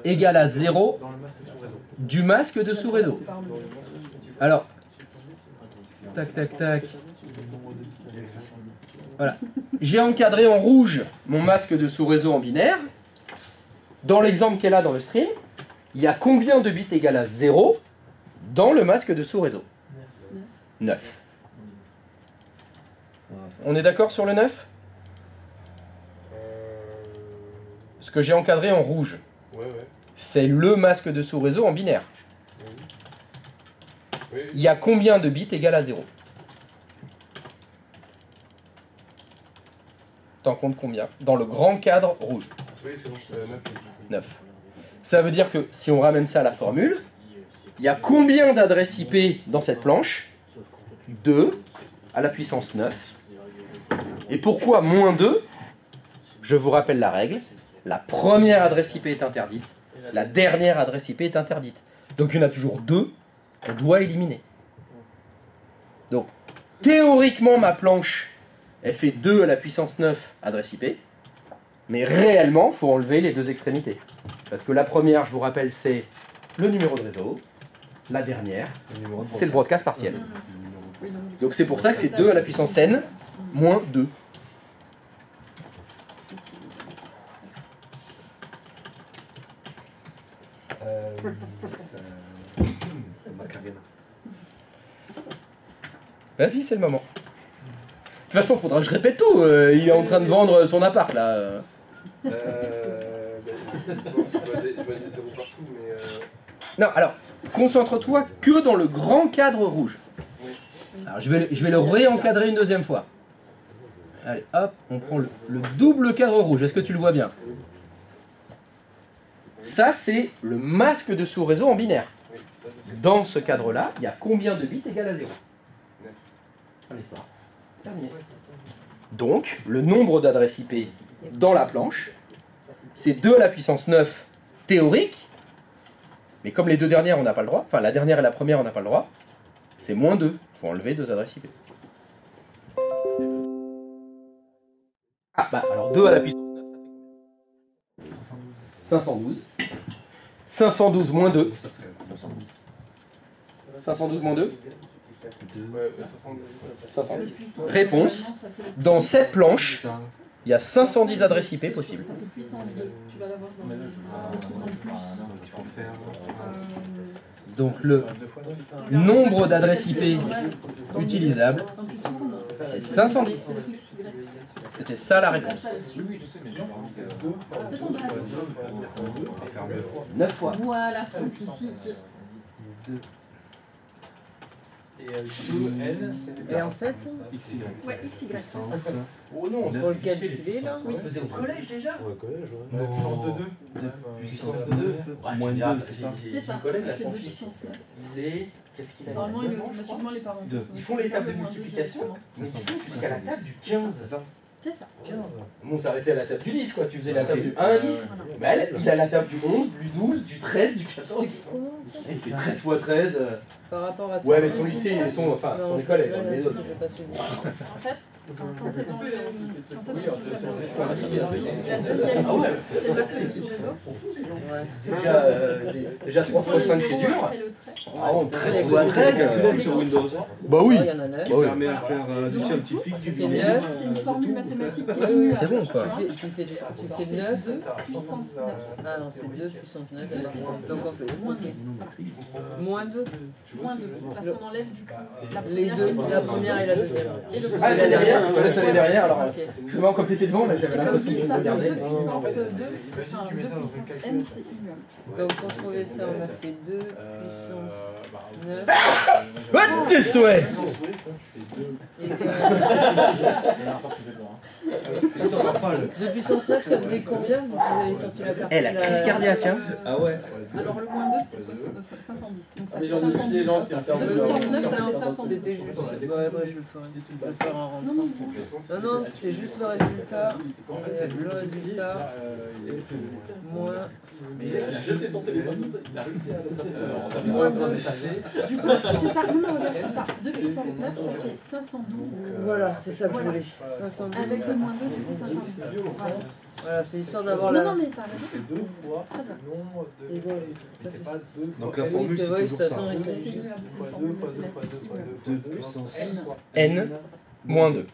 [SPEAKER 1] égal à 0 du masque de sous-réseau. Alors, tac, tac, tac. Voilà. J'ai encadré en rouge mon masque de sous-réseau en binaire. Dans l'exemple qu'elle a dans le stream, il y a combien de bits égal à 0 dans le masque de sous-réseau? 9. On est d'accord sur le 9? Ce que j'ai encadré en rouge, c'est le masque de sous-réseau en binaire. Il y a combien de bits égal à 0? T'en comptes combien? Dans le grand cadre rouge. 9. Ça veut dire que si on ramène ça à la formule, il y a combien d'adresses IP dans cette planche? 2 à la puissance 9. Et pourquoi moins 2? Je vous rappelle la règle. La première adresse IP est interdite. La dernière adresse IP est interdite. Donc il y en a toujours 2 qu'on doit éliminer. Donc théoriquement ma planche, elle fait 2 à la puissance 9 adresse IP. Mais réellement, il faut enlever les 2 extrémités. Parce que la première, je vous rappelle, c'est le numéro de réseau. La dernière, c'est le broadcast partiel. Donc c'est pour ça que c'est 2 à la puissance n moins 2. Vas-y, c'est le moment. De toute façon, il faudra que je répète tout. Il est en train de vendre son appart, là.
[SPEAKER 3] Je vois des 0 partout, mais...
[SPEAKER 1] Non, alors, concentre-toi que dans le grand cadre rouge. Alors, je vais le réencadrer une deuxième fois. Allez, hop, on prend le double cadre rouge. Est-ce que tu le vois bien? Ça, c'est le masque de sous-réseau en binaire. Dans ce cadre-là, il y a combien de bits égal à 0? Allez, ça. Terminé. Donc, le nombre d'adresses IP dans la planche, c'est 2 à la puissance 9 théorique, mais comme les 2 dernières, on n'a pas le droit, enfin la dernière et la première, on n'a pas le droit, c'est moins 2. Il faut enlever 2 adresses IP. Ah, bah alors 2 à la puissance 9, ça fait combien? 512. 512 moins 2. 512 moins 2. 510. Réponse. Dans cette planche, il y a 510 adresses IP possibles.
[SPEAKER 9] Ça fait puissance 2. Tu vas l'avoir dans le truc en plus.
[SPEAKER 1] Donc le nombre d'adresses IP utilisables, c'est 510. C'était ça la réponse. 9 fois.
[SPEAKER 9] Voilà, scientifique.
[SPEAKER 4] Et en fait,
[SPEAKER 9] ouais, XY.
[SPEAKER 1] Oh non,
[SPEAKER 4] on peut le calculer là.
[SPEAKER 1] on le faisait au collège déjà.
[SPEAKER 6] Ouais, collège, ouais.
[SPEAKER 1] Puissance de 2. Moins 2, c'est ça.
[SPEAKER 9] C'est ça.
[SPEAKER 1] Le collègue, là,
[SPEAKER 9] C'est
[SPEAKER 1] son
[SPEAKER 9] deux
[SPEAKER 1] fils,
[SPEAKER 9] puissance 9.
[SPEAKER 1] il est... Qu'est-ce qu'il a?
[SPEAKER 9] Normalement, il met automatiquement les parents.
[SPEAKER 1] Ils font les tables de multiplication, mais ils font jusqu'à la table du 15.
[SPEAKER 9] C'est ça.
[SPEAKER 1] Bon, on s'arrêtait à la table du 10, quoi. Tu faisais la table du 1 à 10. Mais elle, il a la table du 11, du 12, du 13, du 14. Et c'est 13 x 13.
[SPEAKER 4] Par rapport à
[SPEAKER 1] Ouais, mais son lycée, enfin, son école, elle est les autres.
[SPEAKER 9] En fait, quand t'es dans le tableau, la deuxième ligne, c'est le masque de sous-réseau.
[SPEAKER 1] Déjà 3 x 5, c'est dur.
[SPEAKER 9] Et le trait.
[SPEAKER 1] Ah, 13 x 13.
[SPEAKER 10] Sur Windows.
[SPEAKER 1] Bah oui.
[SPEAKER 4] Il y en a 9.
[SPEAKER 10] Ça permet à faire du scientifique, du business.
[SPEAKER 9] C'est une formule mathématique qui
[SPEAKER 4] oui,
[SPEAKER 1] c'est bon quoi.
[SPEAKER 4] Tu fais 9.
[SPEAKER 9] 2 puissance 9.
[SPEAKER 4] Ah non, c'est 2 puissance 9.
[SPEAKER 9] 2 puissance
[SPEAKER 4] Donc
[SPEAKER 9] 9.
[SPEAKER 4] on fait
[SPEAKER 9] Moins 2.
[SPEAKER 4] moins 2.
[SPEAKER 9] Moins 2. Parce qu'on enlève du coup la
[SPEAKER 4] Les
[SPEAKER 9] première
[SPEAKER 4] deux,
[SPEAKER 9] et le
[SPEAKER 4] la première et la deuxième.
[SPEAKER 9] Et le
[SPEAKER 1] Ah, elle est derrière, je laisse aller derrière. Alors,
[SPEAKER 4] Ok.
[SPEAKER 1] excusez-moi, quand t'étais devant, là, j'avais
[SPEAKER 9] Et comme
[SPEAKER 1] l'impression
[SPEAKER 9] dit,
[SPEAKER 1] de
[SPEAKER 9] ça, le
[SPEAKER 1] regarder.
[SPEAKER 9] 2 puissance 2, enfin 2 puissance n, c'est immuable.
[SPEAKER 4] Donc pour trouver ça, on a fait 2 puissance 9
[SPEAKER 1] Oh, tes souhaits!
[SPEAKER 4] égale 2 puissance 9, ça faisait combien? Vous avez sorti la carte.
[SPEAKER 1] Eh, la crise cardiaque, hein.
[SPEAKER 5] Ah ouais.
[SPEAKER 9] Alors le moins 2, c'était 510. Donc ça
[SPEAKER 8] Mais
[SPEAKER 9] fait
[SPEAKER 8] j'en ai vu
[SPEAKER 9] 510.
[SPEAKER 8] des gens qui
[SPEAKER 9] 2
[SPEAKER 8] interviennent.
[SPEAKER 9] puissance 9, ça fait 510.
[SPEAKER 4] C'était juste. Ouais, moi je le ferai. Je vais le faire en rentrant.
[SPEAKER 9] Non, non,
[SPEAKER 4] Non, non, c'était juste le résultat. Le résultat moins.
[SPEAKER 8] Il a jeté son téléphone comme ça, il a réussi à le
[SPEAKER 4] Moins 2.
[SPEAKER 9] du coup, c'est ça, non, regarde, c'est ça. 2 puissance 9, ça fait 512.
[SPEAKER 4] Voilà, c'est ça que je voulais. 512.
[SPEAKER 9] Avec le moins 2, qui fait 510. Voilà.
[SPEAKER 4] Voilà, c'est histoire d'avoir
[SPEAKER 9] Non,
[SPEAKER 4] la.
[SPEAKER 9] non, mais t'as raison.
[SPEAKER 2] C'est 2 fois
[SPEAKER 9] Très bien.
[SPEAKER 2] le nombre de.
[SPEAKER 4] Et voilà, ça
[SPEAKER 2] C'est
[SPEAKER 4] fait
[SPEAKER 2] pas 2
[SPEAKER 5] Donc
[SPEAKER 2] fois
[SPEAKER 5] la
[SPEAKER 4] Oui,
[SPEAKER 5] formule
[SPEAKER 4] c'est
[SPEAKER 5] c'est
[SPEAKER 4] vrai, de
[SPEAKER 5] toujours
[SPEAKER 4] toute façon,
[SPEAKER 5] ça.
[SPEAKER 4] il
[SPEAKER 9] C'est immuable, c'est une
[SPEAKER 2] fois
[SPEAKER 9] formule
[SPEAKER 2] 2 fois 2 fois 2
[SPEAKER 9] mathématique
[SPEAKER 2] fois
[SPEAKER 9] immuable.
[SPEAKER 2] 2
[SPEAKER 5] 2 puissance
[SPEAKER 9] N.
[SPEAKER 1] N moins 2.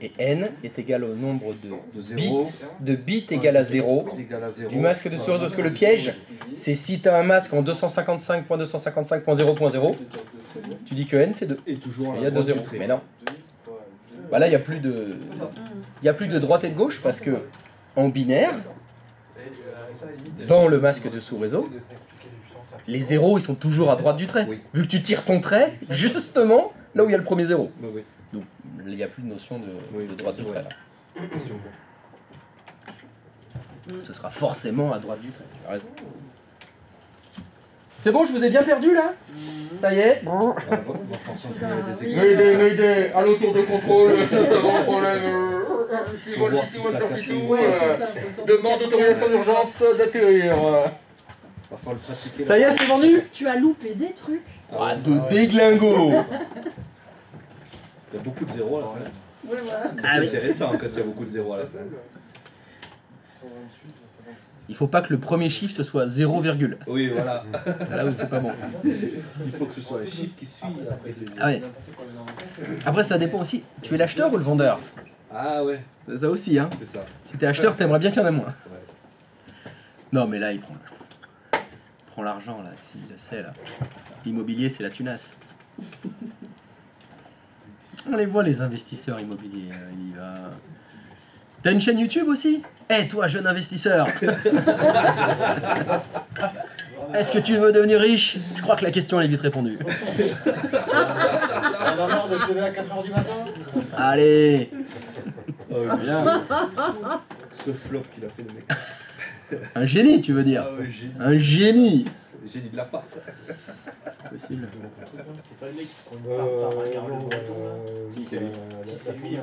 [SPEAKER 1] Et n est égal au nombre
[SPEAKER 5] de
[SPEAKER 1] de
[SPEAKER 5] 0
[SPEAKER 1] bits égal à 0
[SPEAKER 5] égale à 0.
[SPEAKER 1] du masque de Sourezo. Parce que le piège, c'est si tu as un masque en 255.255.0.0, tu dis que n c'est 2.
[SPEAKER 5] Et toujours
[SPEAKER 1] Il y a 2 zéros. Mais non. Bah là, il n'y a plus de droite et de gauche parce que en binaire, dans le masque de sous-réseau, les zéros ils sont toujours à droite du trait.
[SPEAKER 5] Oui.
[SPEAKER 1] Vu que tu tires ton trait justement là où il y a le premier zéro.
[SPEAKER 5] Oui, oui.
[SPEAKER 1] Donc il n'y a plus de notion de droite du trait là.
[SPEAKER 5] Question.
[SPEAKER 1] Ce sera forcément à droite du trait. Tu as raison. C'est bon, je vous ai bien perdu là? Ça y est?
[SPEAKER 5] On va faire s'entraîner des
[SPEAKER 9] Oui.
[SPEAKER 5] exercices.
[SPEAKER 1] Mayday, à l'autour de contrôle,
[SPEAKER 5] Pour voir si ça capte.
[SPEAKER 9] Ouais, c'est ça. faut le temps
[SPEAKER 1] demande
[SPEAKER 9] de
[SPEAKER 1] d'autorisation
[SPEAKER 9] capter.
[SPEAKER 1] d'urgence d'atterrir.
[SPEAKER 5] Va falloir le pratiquer.
[SPEAKER 1] Ça y est, c'est vendu?
[SPEAKER 9] Tu as loupé des trucs.
[SPEAKER 1] Ah, de déglingo!
[SPEAKER 5] Il y a beaucoup de zéros à la fin.
[SPEAKER 9] Ouais, voilà.
[SPEAKER 5] Ça, c'est intéressant quand il y a beaucoup de zéros à la fin.
[SPEAKER 1] Il faut pas que le premier chiffre ce soit 0,
[SPEAKER 5] Oui, voilà.
[SPEAKER 1] là où c'est pas bon.
[SPEAKER 5] Il faut que ce soit un chiffre qui suit après les...
[SPEAKER 1] Ah ouais. Après ça dépend aussi, tu es l'acheteur ou le vendeur?
[SPEAKER 5] Ah ouais,
[SPEAKER 1] Ça aussi hein.
[SPEAKER 5] c'est ça.
[SPEAKER 1] Si t'es acheteur, t'aimerais bien qu'il y en ait moins.
[SPEAKER 5] Ouais.
[SPEAKER 1] Non mais là il prend l'argent là, s'il le sait là. L'immobilier c'est la tunasse. On les voit les investisseurs immobiliers, il va... T'as une chaîne YouTube aussi? Eh toi jeune investisseur, est-ce que tu veux devenir riche? Je crois que la question elle est vite répondue.
[SPEAKER 6] On a marre de se lever à 4h du matin.
[SPEAKER 1] Allez.
[SPEAKER 5] Oh,
[SPEAKER 1] Bien.
[SPEAKER 5] ce flop qu'il a fait le mec.
[SPEAKER 1] Un génie tu veux dire?
[SPEAKER 5] Ah ouais, génie.
[SPEAKER 1] Un génie.
[SPEAKER 5] Génie de la farce.
[SPEAKER 1] C'est possible.
[SPEAKER 8] C'est pas le mec qui se prend une part par regard le breton là.
[SPEAKER 5] C'est lui.
[SPEAKER 8] C'est lui, hein.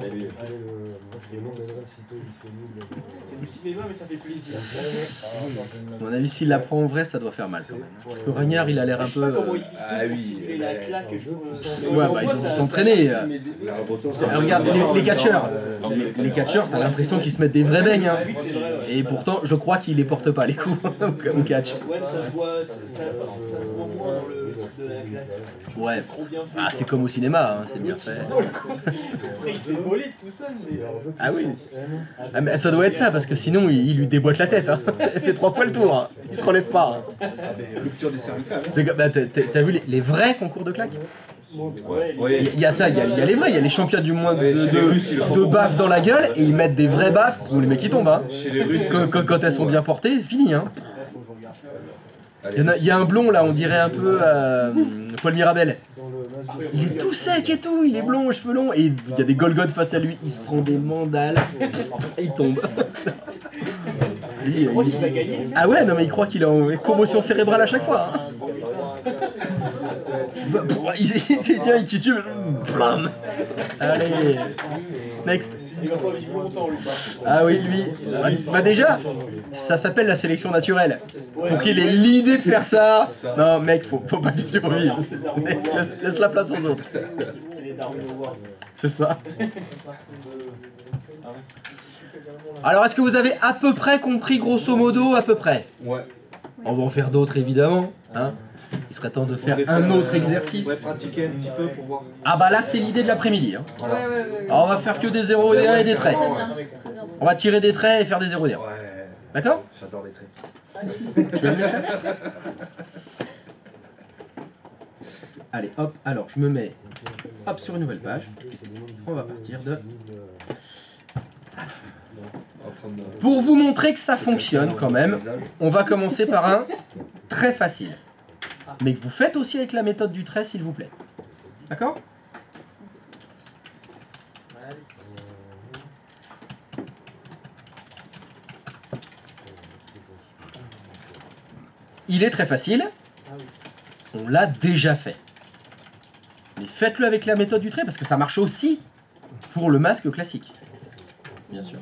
[SPEAKER 6] Le nom d'adresse sitôt disponible.
[SPEAKER 8] C'est du cinéma mais ça fait plaisir.
[SPEAKER 1] À mon avis, s'il la prend en vrai, ça doit faire mal quand même. Parce que Regnard, il a l'air un
[SPEAKER 8] Je sais
[SPEAKER 1] peu.
[SPEAKER 8] pas comment il
[SPEAKER 5] Ah oui,
[SPEAKER 8] cibler la claque.
[SPEAKER 1] Ouais, bah ils ont dû s'entraîner.
[SPEAKER 5] La breton, ça-
[SPEAKER 1] Regarde les catcheurs. Les catcheurs, t'as l'impression qu'ils se mettent des vrais beignes. Hein.
[SPEAKER 8] Oui, c'est vrai, ouais.
[SPEAKER 1] Et pourtant, je crois qu'ils les portent pas les coups au catch.
[SPEAKER 8] Ouais, mais ça se voit, ça se voit moins dans le truc de la claque.
[SPEAKER 1] Ouais.
[SPEAKER 8] C'est trop bien fait.
[SPEAKER 1] Ah, c'est comme au cinéma, hein, c'est bien fait.
[SPEAKER 8] Après, il se fait voler tout seul.
[SPEAKER 1] Ah oui. Ah, mais ça doit être ça, parce que sinon, il lui déboîte la tête. Hein. C'est 3 fois le tour. Hein. Il se relève pas. Hein.
[SPEAKER 5] Ah, mais rupture des cervicales.
[SPEAKER 1] C'est comme- bah, t'as vu les vrais concours de claques?
[SPEAKER 8] Ouais,
[SPEAKER 5] Oui.
[SPEAKER 1] Il y a ça, il y a les vrais, il y a les champions du monde
[SPEAKER 5] Ouais, chez les Russes, ils le font
[SPEAKER 1] de
[SPEAKER 5] beaucoup.
[SPEAKER 1] baffes dans la gueule et ils mettent des vrais baffes où les mecs ils tombent. Hein.
[SPEAKER 5] Chez les Russes,
[SPEAKER 1] Quand elles sont bien portées, c'est fini. Hein.
[SPEAKER 8] faut que je regarde ça.
[SPEAKER 5] allez,
[SPEAKER 1] Il y a un blond là, on dirait un peu Paul Mirabel.
[SPEAKER 6] Dans le masque de
[SPEAKER 1] Il est tout sec et tout, il est blond aux cheveux longs et il y a des Golgoth face à lui, il se prend des mandales et il tombe. Lui,
[SPEAKER 8] Je crois qu'il va gagner.
[SPEAKER 1] Ah ouais, non mais il croit qu'il est en commotion cérébrale à chaque fois. Hein. Il titube. Blam. Allez, next.
[SPEAKER 8] Il va pas vivre longtemps, lui.
[SPEAKER 1] Ah oui, lui. Bah déjà, ça s'appelle la sélection naturelle. Pour qu'il ait l'idée de faire ça. Non, mec, faut pas que tu survives. Laisse la place aux autres.
[SPEAKER 8] C'est les Darwin Awards.
[SPEAKER 1] C'est ça. Alors, est-ce que vous avez à peu près compris, grosso modo, à peu près?
[SPEAKER 5] Ouais.
[SPEAKER 1] On va en faire d'autres, évidemment. Hein. Il serait temps de faire un autre exercice.
[SPEAKER 10] On pourrait pratiquer un petit peu pour voir.
[SPEAKER 1] Ah bah là, c'est l'idée de l'après-midi. Hein.
[SPEAKER 9] Ouais, ouais, ouais.
[SPEAKER 1] Alors on va faire que des 0 et des 1 et des traits.
[SPEAKER 9] Très bien, très bien.
[SPEAKER 1] On va tirer des traits et faire des 0 et des 1.
[SPEAKER 10] Ouais.
[SPEAKER 1] D'accord?
[SPEAKER 10] J'adore les traits.
[SPEAKER 1] Tu veux me les faire? Allez, hop, alors je me mets hop sur une nouvelle page. On va partir de... Pour vous montrer que ça fonctionne quand même, on va commencer par un très facile. Mais que vous faites aussi avec la méthode du trait, s'il vous plaît. D'accord? Il est très facile. On l'a déjà fait. Mais faites-le avec la méthode du trait, parce que ça marche aussi pour le masque classique. Bien sûr.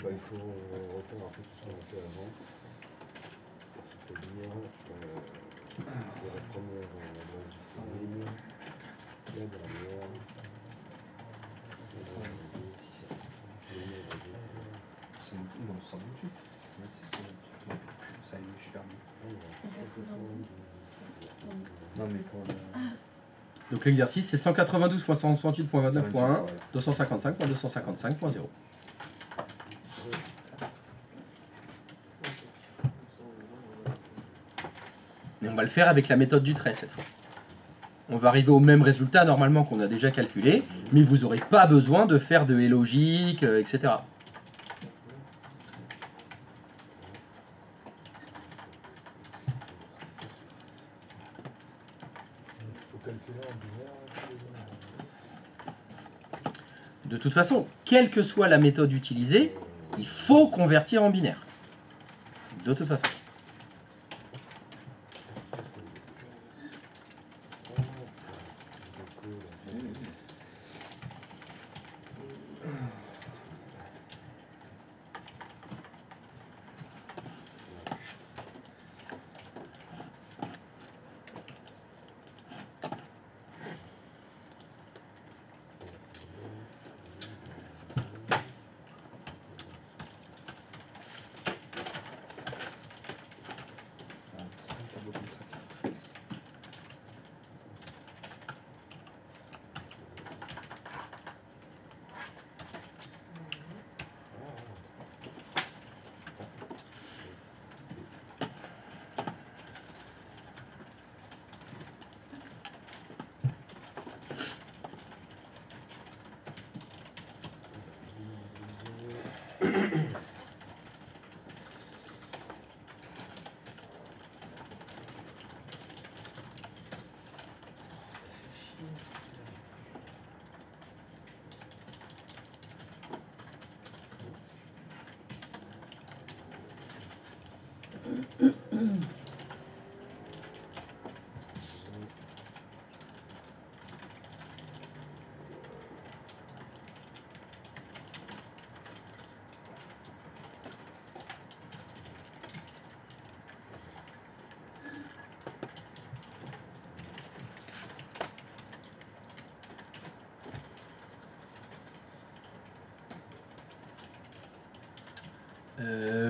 [SPEAKER 6] Il faut refaire un peu tout ce qu'on a fait avant. C'est-à-dire la première base disponible, la dernière.
[SPEAKER 11] Non, 128. Ça y est, je suis perdu. Non, mais pour le...
[SPEAKER 1] Donc l'exercice, c'est 192.168.29.1, 255.255.0. Et on va le faire avec la méthode du trait cette fois. On va arriver au même résultat normalement qu'on a déjà calculé, mais vous n'aurez pas besoin de faire de logique, etc. De toute façon, quelle que soit la méthode utilisée, il faut convertir en binaire. De toute façon.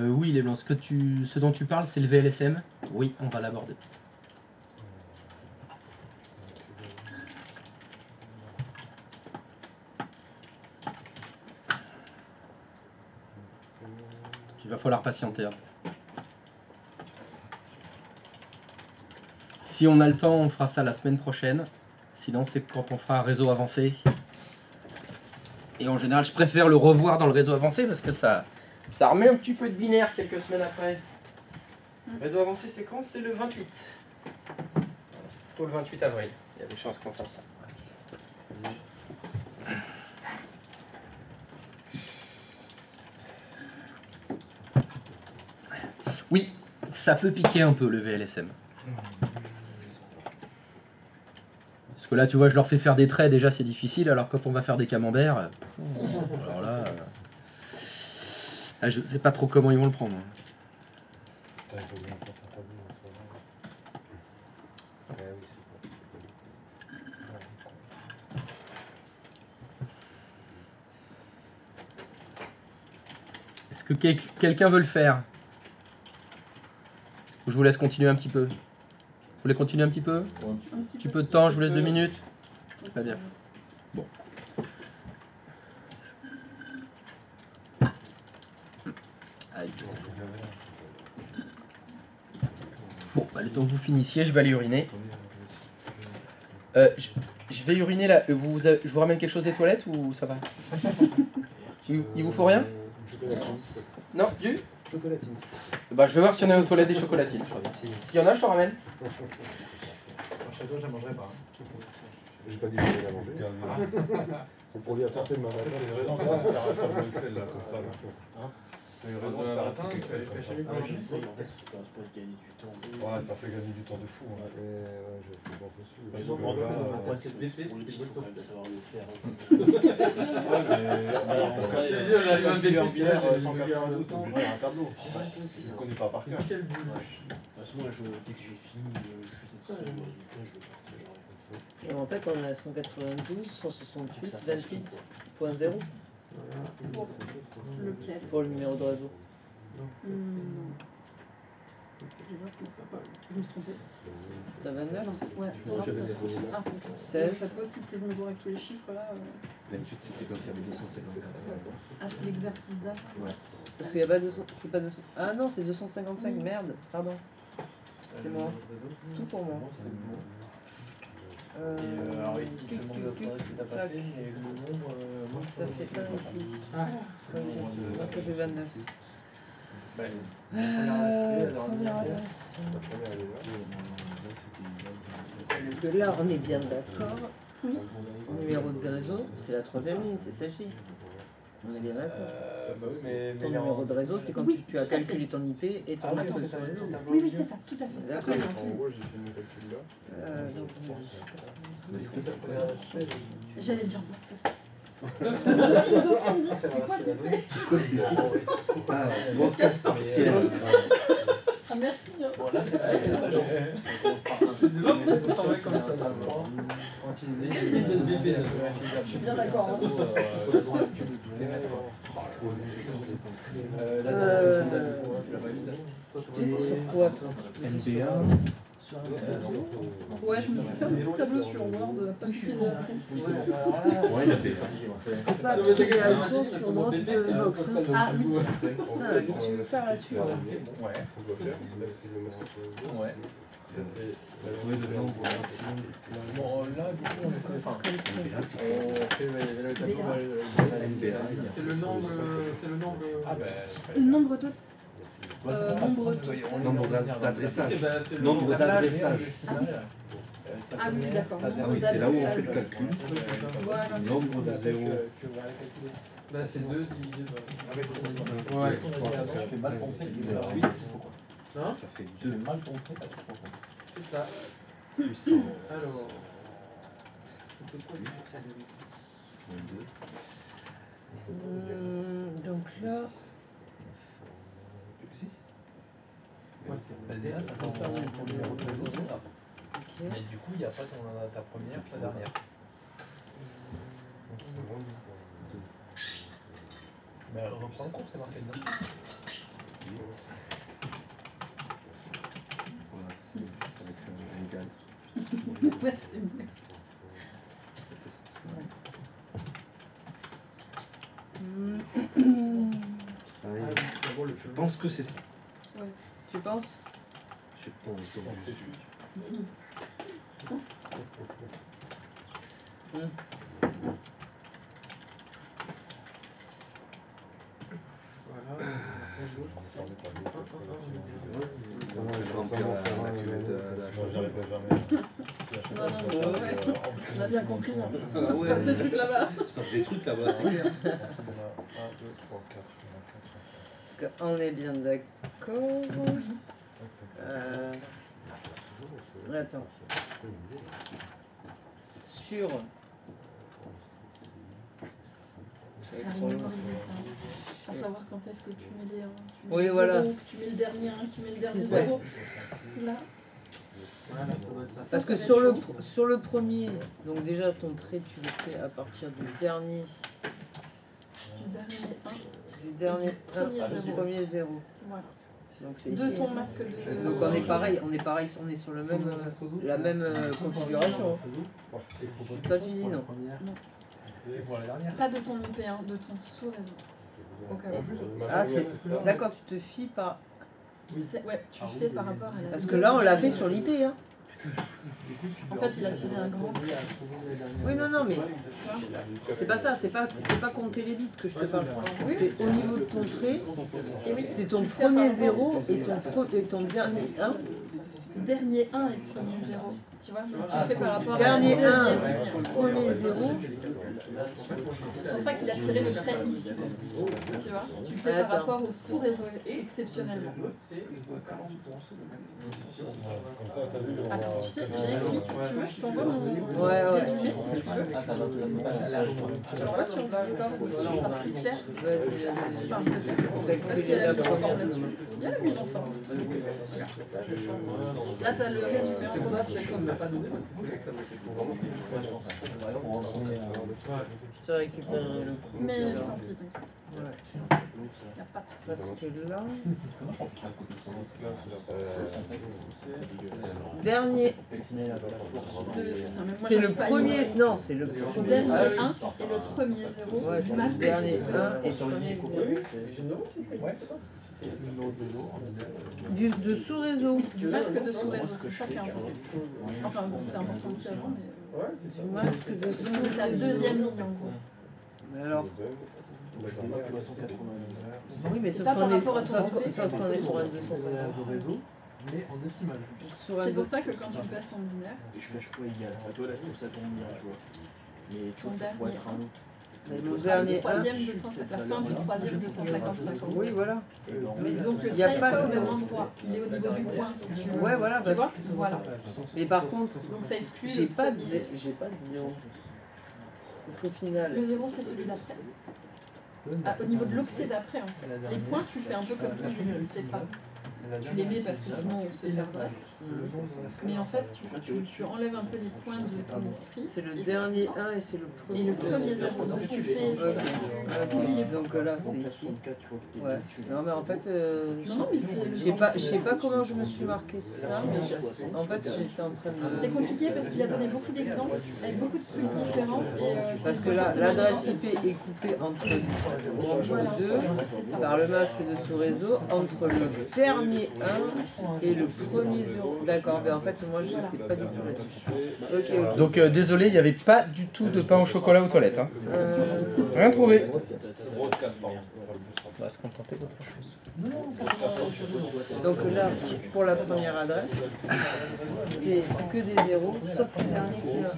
[SPEAKER 1] Oui, les blancs, ce dont tu parles, c'est le VLSM. Oui, on va l'aborder. Il va falloir patienter. Hein. Si on a le temps, on fera ça la semaine prochaine. Sinon, c'est quand on fera un réseau avancé. Et en général, je préfère le revoir dans le réseau avancé parce que ça remet un petit peu de binaire quelques semaines après. Réseau avancé, c'est quand? C'est le 28. Plutôt le 28 avril. Il y a des chances qu'on fasse ça. Oui, ça peut piquer un peu le VLSM. Parce que là, tu vois, je leur fais faire des traits, déjà c'est difficile, alors quand on va faire des camemberts, alors là, je sais pas trop comment ils vont le prendre. que quelqu'un veut le faire? Ou je vous laisse continuer un petit peu? Vous voulez continuer un petit peu? Un petit peu de temps, je vous laisse 2 minutes. Très bien. Bon. Allez. Bon, bah, le temps que vous finissiez, je vais aller uriner. Je vais uriner là. Je vous ramène quelque chose des toilettes ou ça va? Il vous faut rien? Non, du
[SPEAKER 6] Chocolatine.
[SPEAKER 1] Bah, je vais voir s'il y en a aux toilettes des chocolatines. S'il y en a, je t'en ramène.
[SPEAKER 2] Chez toi, je ne mangerai pas.
[SPEAKER 6] J'ai pas dit que j'allais la manger. C'est pour lui apporter de ma matin.
[SPEAKER 7] T'as raison de faire un tableau Excel là, comme ça. Là. T'as eu raison de faire un truc Excel.
[SPEAKER 2] En fait, ça va gagner du temps.
[SPEAKER 7] Ouais, ça fait gagner du temps de fou.
[SPEAKER 6] Ouais, je fais bon dessus.
[SPEAKER 2] Pour cette BP, il faut quand même savoir le faire.
[SPEAKER 7] Je te jure, j'arrive à un BP, je dirais 180 temps, un tableau. Je ne connais pas par cœur.
[SPEAKER 2] De toute façon, dès que j'ai fini, je suis satisfait du résultat, je le partagerai.
[SPEAKER 4] Et en fait, on a 192, 168, 28.0
[SPEAKER 9] Pour lequel?
[SPEAKER 4] pour le numéro de réseau.
[SPEAKER 9] Je me suis trompée.
[SPEAKER 4] T'as 29?
[SPEAKER 9] Ouais,
[SPEAKER 11] Non, j'avais zéro.
[SPEAKER 9] Ah,
[SPEAKER 4] 16.
[SPEAKER 9] c'est possible que je me vois avec tous les chiffres là.
[SPEAKER 11] 28, c'était quand il y avait 254.
[SPEAKER 9] Ah, c'est l'exercice d'âge.
[SPEAKER 11] Ouais.
[SPEAKER 4] Parce qu'il n'y a pas 200, c'est pas 200. Ah non, c'est 255, merde, pardon. C'est moi. Tout pour moi.
[SPEAKER 2] Alors, il te demande le travail que tu n'as pas fait, mais le nombre.
[SPEAKER 4] Ça fait 1 ici. Donc ça fait 29. Première adresse. Parce que là, on est bien d'accord.
[SPEAKER 9] Oui.
[SPEAKER 4] Le numéro de réseau, c'est la 3e ligne, c'est celle-ci. On est bien d'accord. Ton numéro de réseau, c'est quand
[SPEAKER 9] Oui,
[SPEAKER 4] tu as
[SPEAKER 9] tout à fait.
[SPEAKER 4] calculé ton IP et ton masque de réseau.
[SPEAKER 9] Oui, oui, c'est ça, tout à fait.
[SPEAKER 4] D'accord.
[SPEAKER 6] En gros, j'ai fait mon calcul là.
[SPEAKER 4] Donc,
[SPEAKER 9] J'allais dire plus.
[SPEAKER 11] C'est quoi le Ah, broadcast partiel.
[SPEAKER 9] Ah, merci.
[SPEAKER 3] Je sais pas pourquoi tu travailles comme ça d'abord.
[SPEAKER 9] Je suis bien d'accord.
[SPEAKER 4] sur quoi
[SPEAKER 11] NBA.
[SPEAKER 9] Ouais, je me suis fait un petit tableau sur Word, pas de fil.
[SPEAKER 11] C'est quoi une
[SPEAKER 4] C'est pas appliqué à Alto sur Dropbox.
[SPEAKER 9] Ah oui.
[SPEAKER 4] Putain, qu'est-ce que tu veux faire là-dessus?
[SPEAKER 7] Ouais.
[SPEAKER 2] Ouais.
[SPEAKER 11] Trouver le nombre maximum.
[SPEAKER 2] Bon, là, du coup, on essaie. Enfin,
[SPEAKER 11] NBA, c'est quoi
[SPEAKER 2] on fait le tableau.
[SPEAKER 11] NBA.
[SPEAKER 3] C'est le nombre. C'est le nombre.
[SPEAKER 2] Ah, ben.
[SPEAKER 9] Nombre de.
[SPEAKER 11] Nombre d'adressages.
[SPEAKER 3] C'est le
[SPEAKER 11] Nombre d'adressages.
[SPEAKER 9] Ah oui, d'accord.
[SPEAKER 11] Ah oui, c'est là où on fait le calcul.
[SPEAKER 9] Voilà.
[SPEAKER 11] Nombre de zéros.
[SPEAKER 3] Bah, c'est 2 divisé avec le nombre.
[SPEAKER 11] Ouais.
[SPEAKER 2] Tu fais mal ton trait,
[SPEAKER 11] C'est
[SPEAKER 2] alors.
[SPEAKER 11] 8.
[SPEAKER 3] Hein?
[SPEAKER 11] Ça fait
[SPEAKER 2] Tu
[SPEAKER 11] 2
[SPEAKER 2] fais mal ton trait, t'as tout compris.
[SPEAKER 3] C'est ça.
[SPEAKER 11] puissance.
[SPEAKER 3] Alors.
[SPEAKER 4] Donc là,
[SPEAKER 11] 6.
[SPEAKER 2] Ouais, c'est déjà, ça compte pour le numéro de réseau, c'est ça.
[SPEAKER 4] ok.
[SPEAKER 2] Mais du coup, il n'y a pas ta première, ta dernière. Mais reprends le cours, c'est marqué dedans.
[SPEAKER 11] Voilà, c'est avec un égal.
[SPEAKER 9] Ouais, c'est bon.
[SPEAKER 11] Ah oui. Je pense que c'est ça.
[SPEAKER 4] Tu penses?
[SPEAKER 11] Je pense donc je suis.
[SPEAKER 9] On a bien compris. Hein.
[SPEAKER 11] Ah ouais.
[SPEAKER 9] Il se passe des trucs là-bas.
[SPEAKER 11] Il se passe des trucs là-bas, c'est clair.
[SPEAKER 7] 1, 2, 3, 4.
[SPEAKER 4] Parce qu'on est bien d'accord. Attends. Sur.
[SPEAKER 9] On va mémoriser ça. À savoir quand est-ce que tu mets les 1, tu mets
[SPEAKER 4] Oui,
[SPEAKER 9] le
[SPEAKER 4] voilà.
[SPEAKER 9] 0, tu mets le dernier 1, tu mets le dernier
[SPEAKER 4] C'est ça.
[SPEAKER 9] 0. Là.
[SPEAKER 3] Voilà, ça doit être ça.
[SPEAKER 4] Parce que
[SPEAKER 9] ça
[SPEAKER 4] sur
[SPEAKER 9] va
[SPEAKER 4] le,
[SPEAKER 9] être chaud.
[SPEAKER 4] sur le premier, donc déjà ton trait tu le fais à partir du dernier.
[SPEAKER 9] Du dernier 1.
[SPEAKER 4] du dernier 1
[SPEAKER 9] Premier
[SPEAKER 4] du
[SPEAKER 9] zéro.
[SPEAKER 4] premier 0.
[SPEAKER 9] Voilà.
[SPEAKER 4] Donc c'est
[SPEAKER 9] De
[SPEAKER 4] ici.
[SPEAKER 9] ton masque de.
[SPEAKER 4] Donc on est pareil, on est sur le même, la même configuration. Toi tu dis non.
[SPEAKER 9] Pas de ton IP1, de ton sous-réseau. Au cas où.
[SPEAKER 4] Ah c'est d'accord, tu te fies par.
[SPEAKER 9] Ouais, tu fais par rapport à la.
[SPEAKER 4] Parce que là on l'a fait sur l'IP hein.
[SPEAKER 9] En fait, il a tiré un grand trait.
[SPEAKER 4] Oui non mais
[SPEAKER 9] Tu vois?
[SPEAKER 4] c'est pas ça, c'est pas compter les bits que je te parle. C'est au niveau de ton trait,
[SPEAKER 9] Et oui,
[SPEAKER 4] c'est ton
[SPEAKER 9] tu fais
[SPEAKER 4] premier
[SPEAKER 9] par
[SPEAKER 4] 0 et ton dernier 1.
[SPEAKER 9] Dernier 1 et premier 0. Tu vois, donc tu fais par rapport à la
[SPEAKER 4] Dernier 1,
[SPEAKER 9] deuxième ligne.
[SPEAKER 4] premier 0.
[SPEAKER 9] C'est pour ça qu'il a tiré le trait ici. Tu vois, tu fais par rapport au sous-réseau exceptionnellement. Attends, tu sais, j'ai écrit, si tu veux, je t'envoie mon résumé si tu veux. Je l'envoie sur Discord aussi, ce sera plus clair. Enfin, parce qu'il y a la mise en forme là-dessus. Il y a la mise en forme. Là, t'as le résumé en gros, c'est comme.
[SPEAKER 4] Je te récupère le coup.
[SPEAKER 9] Mais je t'en prie, t'inquiète.
[SPEAKER 4] Ouais.
[SPEAKER 9] Il n'y a pas de
[SPEAKER 4] Parce que là. Dernier. C'est le premier. Non, c'est le
[SPEAKER 9] dernier 1 et le premier 0
[SPEAKER 4] ouais,
[SPEAKER 9] du
[SPEAKER 4] c'est
[SPEAKER 9] masque.
[SPEAKER 4] le dernier 1 et le premier 0. De sous-réseau.
[SPEAKER 9] Du masque de sous-réseau, c'est ça qui est important. Enfin, c'est important aussi avant, mais.
[SPEAKER 4] Du masque de sous-réseau.
[SPEAKER 9] C'est la deuxième ligne en gros.
[SPEAKER 4] Mais alors. Oui, mais sauf
[SPEAKER 9] Pas
[SPEAKER 4] qu'on
[SPEAKER 9] par
[SPEAKER 4] est,
[SPEAKER 9] rapport à ton
[SPEAKER 4] sauf
[SPEAKER 9] IP.
[SPEAKER 4] sauf qu'on est sur un 250.
[SPEAKER 7] Mais en décimal.
[SPEAKER 4] Sur un
[SPEAKER 9] C'est pour
[SPEAKER 4] 200.
[SPEAKER 9] ça que quand tu passes en binaire,
[SPEAKER 2] Et je flash pas égal. Toi là, je trouve ça tombe bien, tu vois. Mais tu
[SPEAKER 9] ton
[SPEAKER 2] vois, ça pourrait
[SPEAKER 9] dernier
[SPEAKER 2] être un autre.
[SPEAKER 4] Mais
[SPEAKER 9] ce
[SPEAKER 4] le
[SPEAKER 9] sera le
[SPEAKER 4] dernier 1.
[SPEAKER 9] troisième la fin du troisième 255.
[SPEAKER 4] Oui, voilà.
[SPEAKER 9] Mais donc le
[SPEAKER 4] Il y a
[SPEAKER 9] trait n'est
[SPEAKER 4] pas
[SPEAKER 9] pas au
[SPEAKER 4] de-
[SPEAKER 9] même endroit, il est au niveau du point si tu veux.
[SPEAKER 4] Ouais, voilà.
[SPEAKER 9] Tu vois? Voilà.
[SPEAKER 4] Mais par contre,
[SPEAKER 9] Donc ça exclut
[SPEAKER 4] j'ai
[SPEAKER 9] le
[SPEAKER 4] pas de
[SPEAKER 9] premier.
[SPEAKER 4] 0. Parce qu'au final.
[SPEAKER 9] Le 0 c'est celui d'après. Ah, au niveau de l'octet d'après en fait. Les points tu fais un peu comme s'ils n'existaient pas. Tu les mets parce que sinon on se perdrait. Mais en fait tu enlèves un peu les points de ton esprit.
[SPEAKER 4] C'est le
[SPEAKER 9] et-
[SPEAKER 4] dernier 1 et c'est le premier.
[SPEAKER 9] Et le premier 0. Donc tu fais.
[SPEAKER 4] Ok, donc là c'est ici. Ouais. Non mais en fait,
[SPEAKER 9] Non, mais c'est.
[SPEAKER 4] je sais pas comment je me suis marqué ça, mais en fait j'étais en train de.
[SPEAKER 9] C'était compliqué parce qu'il a donné beaucoup d'exemples avec beaucoup de trucs différents.
[SPEAKER 4] Parce que là, l'adresse IP est coupée entre deux par le masque de sous-réseau, entre le dernier 1 et le premier 0. D'accord, mais en fait moi j'étais pas du tout là-dessus. Ok, ok.
[SPEAKER 1] Donc désolé, il n'y avait pas du tout de pain au chocolat aux toilettes. Hein. Rien trouvé. On va se contenter d'autre chose.
[SPEAKER 4] Donc là, pour la première adresse, c'est que des zéros, sauf le dernier qui est un 1.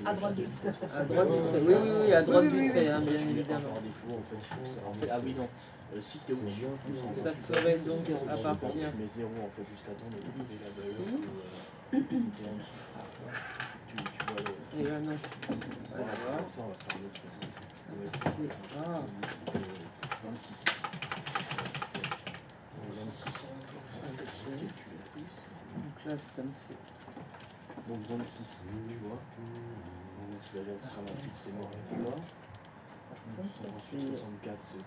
[SPEAKER 9] À droite du trait.
[SPEAKER 4] À droite du trait, oui, oui, oui, à droite du trait, hein, bien évidemment.
[SPEAKER 2] Ah oui, non. Si t'es au-dessus,
[SPEAKER 4] Ça ferait donc à partir
[SPEAKER 2] tu mets 0 en fait jusqu'à temps, mais t'es en dessous. Tu vois le.
[SPEAKER 4] Et là, non.
[SPEAKER 2] On va faire l'autre.
[SPEAKER 4] Ah,
[SPEAKER 2] 26. 26.
[SPEAKER 4] donc là, ça me fait.
[SPEAKER 2] Donc 26, tu vois. On se la sur la petite, c'est mort. Tu vois. 64, c'est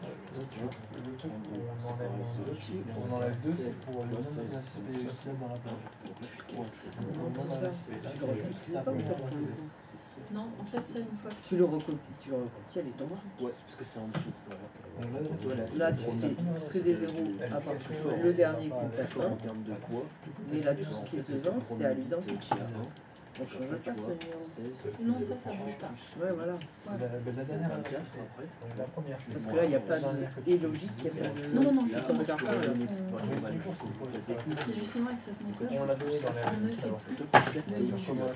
[SPEAKER 7] On enlève 2, c'est pour le nombre d'inscrits dans la page.
[SPEAKER 9] Non, en fait, ça, une fois que
[SPEAKER 4] Tu le recopies, elle est tombée.
[SPEAKER 2] Ouais, c'est parce que c'est en dessous.
[SPEAKER 4] Là, tu fais que des zéros à partir le dernier compte à 1.
[SPEAKER 2] En termes de poids,
[SPEAKER 4] Mais là, tout ce qui est devant, c'est à l'identique. On ne change pas ce numéro.
[SPEAKER 9] Non, ça bouge pas.
[SPEAKER 4] Ouais, voilà.
[SPEAKER 7] La dernière adresse, la première.
[SPEAKER 4] Parce que là, il n'y a pas de et logique, il n'y a pas de.
[SPEAKER 9] Non,
[SPEAKER 4] je t'en sers pas. Là.
[SPEAKER 9] C'est justement avec cette méthode.
[SPEAKER 7] On l'a donné dans
[SPEAKER 9] On ne fait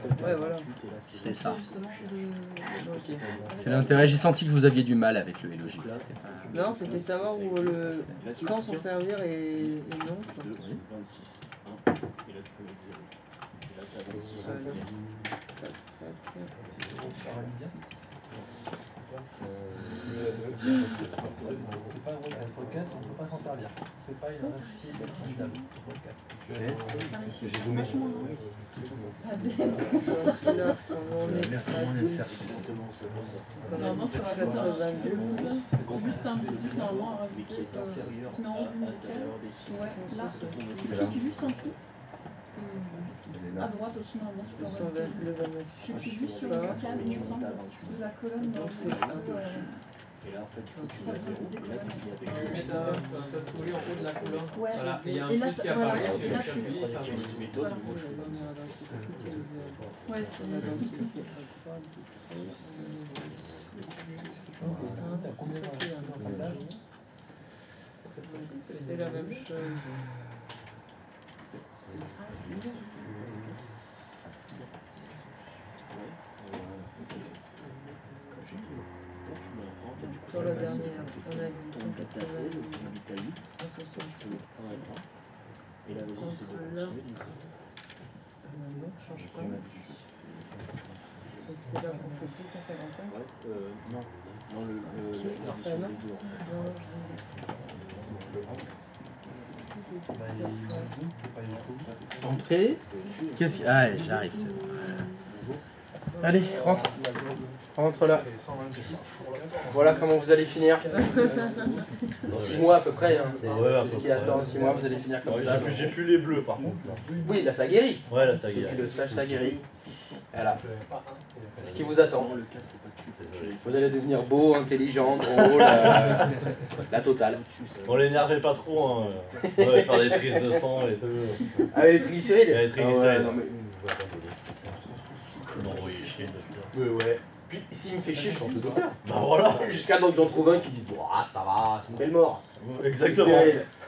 [SPEAKER 9] plus.
[SPEAKER 4] Ouais, voilà.
[SPEAKER 1] C'est ça.
[SPEAKER 9] Justement de.
[SPEAKER 1] C'est l'intérêt. J'ai senti que vous aviez du mal avec le logique.
[SPEAKER 4] Non, c'était savoir où le quand s'en servir et non. Quoi.
[SPEAKER 2] 26. Et là, tu peux mettre 0. Et là, tu as 26.
[SPEAKER 7] pas un podcast, on ne peut pas s'en servir. C'est pas une insuffisance utilisable.
[SPEAKER 11] J'ai zoomé.
[SPEAKER 7] Merci, on est certes.
[SPEAKER 9] Normalement, sur la 14, juste un petit truc normalement à rajouter. Tu mets en haut du nickel. Ouais, là, tu cliques juste un coup. À droite aussi, normalement, tu peux tu cliques juste sur le case, il me semble, de la colonne dans le
[SPEAKER 2] Et là, en fait, tu
[SPEAKER 9] ça veut dire des colonnes.
[SPEAKER 8] Tu mets ta souris en haut de la colonne.
[SPEAKER 9] Ouais,
[SPEAKER 8] Voilà, et il y a un
[SPEAKER 9] et là,
[SPEAKER 8] plus qui
[SPEAKER 9] voilà,
[SPEAKER 8] apparaît,
[SPEAKER 9] et
[SPEAKER 8] tu
[SPEAKER 9] là,
[SPEAKER 8] appuies, ça
[SPEAKER 9] tu...
[SPEAKER 8] bouge.
[SPEAKER 9] Voilà. Ouais, c'est...
[SPEAKER 4] C'est la même chose. Sur la dernière, on a dit 180, 160.
[SPEAKER 2] Et la logique, c'est de continuer.
[SPEAKER 4] Non, je change pas. C'est là qu'on fait 255.
[SPEAKER 2] Non, non, le
[SPEAKER 4] Ah non.
[SPEAKER 1] Entrée. Qu'est-ce qu'il... Ah, j'arrive, c'est bon. Allez, rentre. Rentre là. Voilà comment vous allez finir. Dans 6 mois à peu près, hein. C'est ce qui attend. Dans 6 mois, vous allez finir comme ça.
[SPEAKER 7] J'ai plus les bleus par contre.
[SPEAKER 1] Oui, là ça guérit.
[SPEAKER 7] Ouais, là ça
[SPEAKER 1] Depuis
[SPEAKER 7] guérit.
[SPEAKER 1] le stage ça guérit. Voilà. C'est ce qui vous attend. Vous allez devenir beau, intelligent, drôle, la totale.
[SPEAKER 7] On l'énervait pas trop, hein. On va faire des prises de sang et tout.
[SPEAKER 1] Ah, les triglycérides.
[SPEAKER 7] Les triglycérides.
[SPEAKER 1] Ah ouais, non, mais...
[SPEAKER 7] Non, oui, chier de
[SPEAKER 1] ouais. Puis s'il me fait chier, je chante le docteur.
[SPEAKER 7] Bah voilà.
[SPEAKER 1] Jusqu'à temps que j'en trouve un qui dit ah ça va, c'est une belle mort.
[SPEAKER 7] Exactement.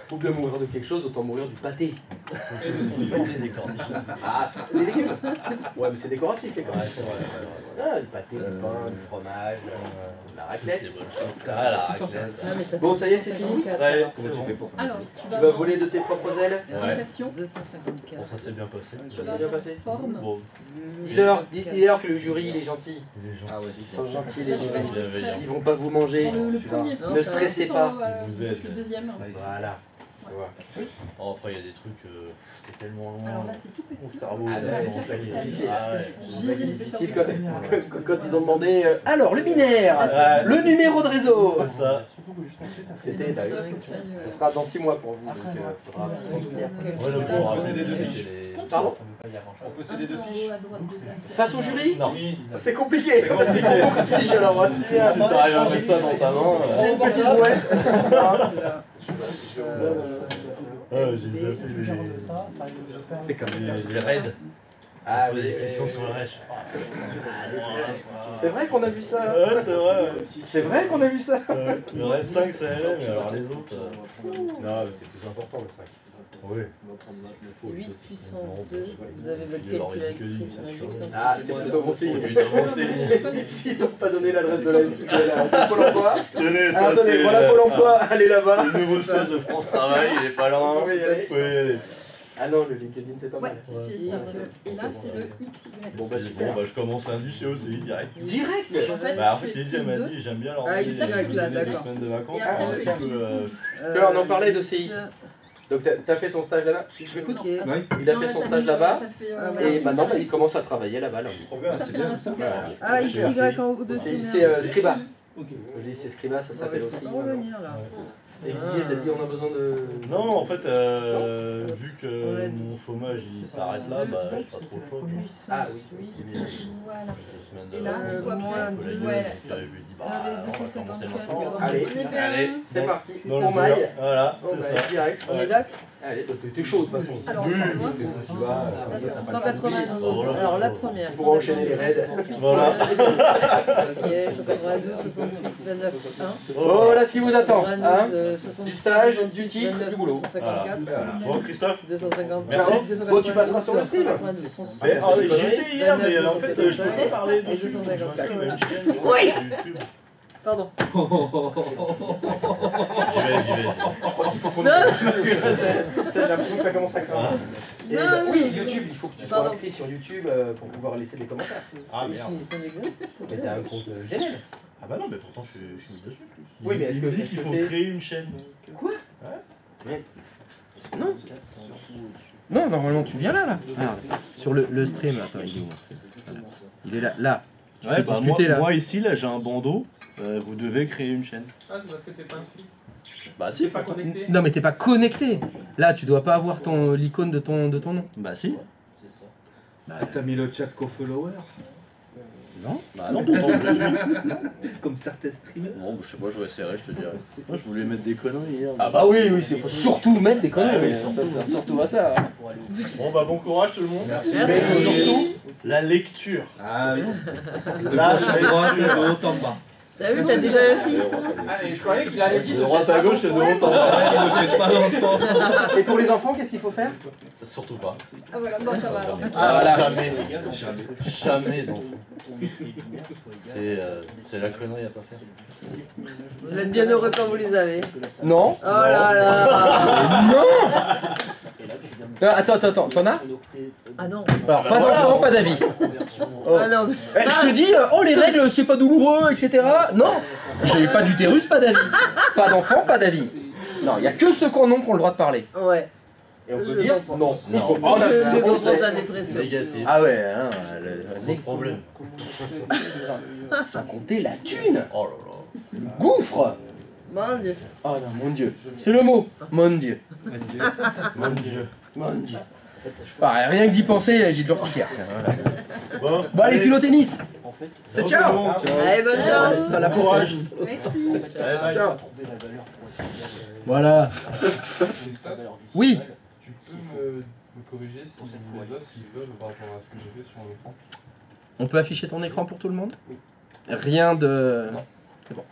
[SPEAKER 1] Faut bien mourir de quelque chose, autant mourir du pâté.
[SPEAKER 7] Du pâté des cordes.
[SPEAKER 1] Ah, les légumes. Ouais, mais c'est décoratif les cordes.
[SPEAKER 7] Ouais, c'est vrai.
[SPEAKER 1] Ah, du pâté, du pain, du fromage, la raclette.
[SPEAKER 7] Ah, la raclette.
[SPEAKER 1] Bon, ça y est, c'est fini.
[SPEAKER 7] Ouais,
[SPEAKER 11] Comment tu fais pour faire
[SPEAKER 9] Alors,
[SPEAKER 1] Tu vas voler de tes propres ailes.
[SPEAKER 9] Impression.
[SPEAKER 4] 254.
[SPEAKER 7] Bon, ça s'est bien passé.
[SPEAKER 1] Ça s'est bien passé.
[SPEAKER 9] Forme.
[SPEAKER 7] Bon,
[SPEAKER 1] Dis-leur que le jury il est gentil.
[SPEAKER 7] les gens.
[SPEAKER 11] Ah ouais,
[SPEAKER 1] Ils sont gentils les
[SPEAKER 9] Là, tu vas
[SPEAKER 1] jurys.
[SPEAKER 9] le extraire.
[SPEAKER 1] Ils vont pas vous manger.
[SPEAKER 9] Dans le premier petit.
[SPEAKER 1] Ne stressez
[SPEAKER 9] tout
[SPEAKER 1] pas.
[SPEAKER 9] en haut,
[SPEAKER 7] Vous êtes-
[SPEAKER 9] le deuxième.
[SPEAKER 1] Voilà. Tu vois.
[SPEAKER 7] Oh, après, il y a des trucs, c'est tellement loin.
[SPEAKER 9] Alors là, c'est tout
[SPEAKER 7] Mon
[SPEAKER 9] petit.
[SPEAKER 7] cerveau,
[SPEAKER 1] Ah,
[SPEAKER 7] il
[SPEAKER 1] bah,
[SPEAKER 7] a
[SPEAKER 1] c'est
[SPEAKER 7] commencé
[SPEAKER 1] ça
[SPEAKER 7] à
[SPEAKER 1] qui est
[SPEAKER 7] être
[SPEAKER 1] difficile.
[SPEAKER 7] Ah ouais.
[SPEAKER 9] J'ai vu les
[SPEAKER 1] Difficile quand ils ont demandé alors le binaire,
[SPEAKER 7] Ouais.
[SPEAKER 1] le numéro de réseau.
[SPEAKER 7] C'est ça.
[SPEAKER 1] C'était d'ailleurs. Ce sera dans 6 mois pour vous, donc faudra s'en souvenir.
[SPEAKER 7] Ouais, donc, on aura fait des deux fiches.
[SPEAKER 1] Pardon?
[SPEAKER 7] On peut céder deux fiches.
[SPEAKER 1] Face au jury?
[SPEAKER 7] Non.
[SPEAKER 1] C'est compliqué parce qu'il faut beaucoup de fiches alors.
[SPEAKER 7] Si t'arrives à mettre ça dans ta main.
[SPEAKER 1] J'ai une petite brouette.
[SPEAKER 7] J'ai déjà fait les raids.
[SPEAKER 1] Ah
[SPEAKER 7] Poser
[SPEAKER 1] oui,
[SPEAKER 7] des questions sur le reste.
[SPEAKER 1] c'est vrai qu'on a vu ça.
[SPEAKER 7] Ouais, c'est vrai.
[SPEAKER 1] C'est vrai qu'on a vu ça.
[SPEAKER 7] Le raid 5, ça allait, mais alors les autres.
[SPEAKER 6] Non, mais c'est plus important le 5.
[SPEAKER 7] Oui.
[SPEAKER 4] 8 puissance 2, vous avez votre calculatrice, on a vu que ça.
[SPEAKER 1] Ah, c'est plutôt bon signe.
[SPEAKER 7] Évidemment, c'est.
[SPEAKER 1] S'ils t'ont pas donné l'adresse de la Pôle emploi.
[SPEAKER 7] Tenez, ça
[SPEAKER 1] Alors, attendez,
[SPEAKER 7] c'est.
[SPEAKER 1] voilà Pôle emploi, allez là-bas.
[SPEAKER 7] Le nouveau siège de France Travail, il est pas loin.
[SPEAKER 1] Oui, allez.
[SPEAKER 7] Oui, allez.
[SPEAKER 1] Ah non, le LinkedIn c'est pas
[SPEAKER 9] Ouais,
[SPEAKER 1] mal.
[SPEAKER 9] c'est ça. Et là, c'est le XY.
[SPEAKER 1] Bon bah
[SPEAKER 7] Bon,
[SPEAKER 1] super.
[SPEAKER 7] bah je commence lundi chez OCI direct.
[SPEAKER 1] Direct.
[SPEAKER 9] En fait,
[SPEAKER 7] Bah, en
[SPEAKER 9] tu
[SPEAKER 7] fait,
[SPEAKER 9] es
[SPEAKER 7] Lydia
[SPEAKER 9] team
[SPEAKER 7] m'a
[SPEAKER 9] 2.
[SPEAKER 7] dit, j'aime bien leur
[SPEAKER 4] Ah,
[SPEAKER 7] envoyer
[SPEAKER 4] XY, là,
[SPEAKER 7] des
[SPEAKER 4] d'accord.
[SPEAKER 7] semaines de vacances.
[SPEAKER 9] Et après,
[SPEAKER 7] un
[SPEAKER 9] le
[SPEAKER 7] petit peu,
[SPEAKER 1] Alors, on en parlait d'OCI. Donc t'as fait ton stage là-bas. Tu m'écoutes?
[SPEAKER 4] Ok.
[SPEAKER 1] Il a
[SPEAKER 9] Non,
[SPEAKER 1] fait
[SPEAKER 9] là,
[SPEAKER 1] son
[SPEAKER 9] t'as
[SPEAKER 1] stage
[SPEAKER 9] mis,
[SPEAKER 1] là-bas.
[SPEAKER 9] t'as fait,
[SPEAKER 4] Ah,
[SPEAKER 1] Et maintenant bah, il commence à travailler là-bas. Là.
[SPEAKER 7] Trop bien,
[SPEAKER 9] c'est bien, ça.
[SPEAKER 4] Ah, XY en haut de
[SPEAKER 1] C'est Scriba. Je dis c'est Scriba, ça s'appelle aussi.
[SPEAKER 4] On va revenir là.
[SPEAKER 1] Et Didier t'a dit on a besoin de.
[SPEAKER 7] Non, en fait, vu que mon chômage il s'arrête là, bah j'ai pas trop le choix. quoi.
[SPEAKER 1] Ah oui.
[SPEAKER 9] Voilà.
[SPEAKER 7] 2 semaines
[SPEAKER 9] Et
[SPEAKER 7] de
[SPEAKER 9] là,
[SPEAKER 7] vacances.
[SPEAKER 9] quoi,
[SPEAKER 4] moi,
[SPEAKER 9] après,
[SPEAKER 7] collègue,
[SPEAKER 9] ouais.
[SPEAKER 7] donc, je lui ai dit, bah, on va commencer maintenant.
[SPEAKER 1] Allez,
[SPEAKER 9] Allez.
[SPEAKER 1] c'est parti.
[SPEAKER 7] Dans le
[SPEAKER 1] On maille.
[SPEAKER 7] beurre, voilà,
[SPEAKER 1] On
[SPEAKER 7] c'est
[SPEAKER 1] maille
[SPEAKER 7] ça.
[SPEAKER 1] direct.
[SPEAKER 4] On est
[SPEAKER 7] Ouais.
[SPEAKER 4] d'accord.
[SPEAKER 1] Allez, t'es chaud de toute façon.
[SPEAKER 9] Alors,
[SPEAKER 7] Oui.
[SPEAKER 9] moi,
[SPEAKER 1] Tu vas.
[SPEAKER 4] 192. Alors la première.
[SPEAKER 1] Pour enchaîner les raids.
[SPEAKER 7] Voilà.
[SPEAKER 4] Ok, 192, 68, 29, 1.
[SPEAKER 1] Oh, voilà ce qui vous attend. Hein
[SPEAKER 4] 78,
[SPEAKER 1] Du stage, du titre,
[SPEAKER 4] 29,
[SPEAKER 1] du boulot.
[SPEAKER 4] 154,
[SPEAKER 7] Bon, Christophe
[SPEAKER 4] 250,
[SPEAKER 7] Merci.
[SPEAKER 1] Bon, tu passeras sur le stream.
[SPEAKER 4] 192,
[SPEAKER 7] J'y étais hier, mais en fait, je peux pas parler
[SPEAKER 4] Et
[SPEAKER 7] dessus.
[SPEAKER 4] 254.
[SPEAKER 7] Oui.
[SPEAKER 4] Pardon.
[SPEAKER 7] J'y vais.
[SPEAKER 1] Il faut qu'on. Ça, j'ai l'impression que ça commence à craindre. Et
[SPEAKER 4] Non,
[SPEAKER 1] bah,
[SPEAKER 4] non,
[SPEAKER 1] oui,
[SPEAKER 4] non.
[SPEAKER 1] YouTube, il faut que tu sois
[SPEAKER 4] Pardon.
[SPEAKER 1] inscrit sur YouTube pour pouvoir laisser des commentaires.
[SPEAKER 7] Ah merde.
[SPEAKER 1] Mais t'as un compte Gmail.
[SPEAKER 7] Ah bah non, mais pourtant je suis mis dessus.
[SPEAKER 1] Oui, mais est-ce que...
[SPEAKER 7] Il dit qu'il faut créer une chaîne.
[SPEAKER 1] Quoi?
[SPEAKER 7] Ouais.
[SPEAKER 1] Non. Non, normalement tu viens là. Regarde. Sur le stream, attends, il est où mon stream? Voilà. Il est là, là. Tu
[SPEAKER 7] Ouais,
[SPEAKER 1] fais
[SPEAKER 7] bah
[SPEAKER 1] discuter là.
[SPEAKER 7] moi ici, là j'ai un bandeau, vous devez créer une chaîne.
[SPEAKER 8] Ah, c'est parce que t'es pas inscrit.
[SPEAKER 7] Bah si.
[SPEAKER 8] T'es pas connecté.
[SPEAKER 1] Non mais t'es pas connecté. Là tu dois pas avoir l'icône de ton nom.
[SPEAKER 7] Bah si.
[SPEAKER 11] Ah, t'as mis le chat co-follower?
[SPEAKER 1] Non.
[SPEAKER 7] Bah non, pourtant je le suis.
[SPEAKER 11] Comme certains streamers.
[SPEAKER 7] Non, je sais pas, je essaierai, je te dirai. Moi je voulais mettre des conneries hier.
[SPEAKER 1] Ah bah oui, il faut surtout mettre des conneries.
[SPEAKER 7] Ah oui.
[SPEAKER 1] Ça sert surtout à ça. Hein.
[SPEAKER 7] Bon bah bon courage tout le monde.
[SPEAKER 11] Merci.
[SPEAKER 1] Mais surtout,
[SPEAKER 7] La lecture.
[SPEAKER 11] Ah oui. De
[SPEAKER 7] Là,
[SPEAKER 11] gauche à droite, de haut en bas.
[SPEAKER 4] T'as vu, t'as déjà un fils.
[SPEAKER 8] Ah, et je croyais qu'il allait dire
[SPEAKER 7] De droite à gauche et de haut en bas.
[SPEAKER 11] Ne faites pas d'enfant.
[SPEAKER 1] et pour les enfants, qu'est-ce qu'il faut faire?
[SPEAKER 7] Surtout pas.
[SPEAKER 9] Ah voilà, bon ça va alors.
[SPEAKER 7] Ah,
[SPEAKER 1] voilà.
[SPEAKER 7] jamais. Jamais donc. C'est la connerie à pas faire.
[SPEAKER 4] Vous êtes bien heureux quand vous les avez.
[SPEAKER 1] Non.
[SPEAKER 4] Oh là là.
[SPEAKER 1] Non. Attends, t'en as?
[SPEAKER 4] Ah non.
[SPEAKER 1] Alors pas d'enfant, pas d'avis. Oh.
[SPEAKER 4] Ah non.
[SPEAKER 1] Eh, je te dis, oh les règles c'est pas douloureux, etc. Non, j'ai pas d'utérus, pas d'avis. Pas d'enfant, pas d'avis. Non, il y a que ceux qui en ont qui ont le droit de parler.
[SPEAKER 4] Ouais.
[SPEAKER 1] Et on peut
[SPEAKER 4] Je
[SPEAKER 1] dire
[SPEAKER 4] comprends.
[SPEAKER 1] non.
[SPEAKER 7] Non.
[SPEAKER 1] Oh,
[SPEAKER 4] Je
[SPEAKER 1] on
[SPEAKER 4] comprends
[SPEAKER 1] sait.
[SPEAKER 4] ta dépression.
[SPEAKER 7] Négatif.
[SPEAKER 1] Ah ouais, hein,
[SPEAKER 7] Pas de problème.
[SPEAKER 1] sans compter la thune.
[SPEAKER 7] Oh là là.
[SPEAKER 1] Gouffre.
[SPEAKER 4] Mon Dieu.
[SPEAKER 1] Oh non, mon Dieu. C'est le mot. Mon Dieu.
[SPEAKER 7] Mon Dieu.
[SPEAKER 1] Mon Dieu. Bah, rien que d'y penser, j'ai de l'urticaire. Tiens, voilà.
[SPEAKER 7] Bon,
[SPEAKER 1] Bon allez, file au tennis. C'est
[SPEAKER 7] ciao.
[SPEAKER 1] ciao.
[SPEAKER 4] Allez, bonne chance.
[SPEAKER 1] T'as la courage.
[SPEAKER 9] Merci.
[SPEAKER 7] Allez, bye.
[SPEAKER 1] Ciao. Voilà. Oui.
[SPEAKER 3] Tu peux me corriger si les autres, s'ils veulent, par rapport à ce que j'ai fait sur mon écran.
[SPEAKER 1] On peut afficher ton écran pour tout le monde?
[SPEAKER 3] Oui.
[SPEAKER 1] Rien de...
[SPEAKER 3] Non.
[SPEAKER 1] C'est bon.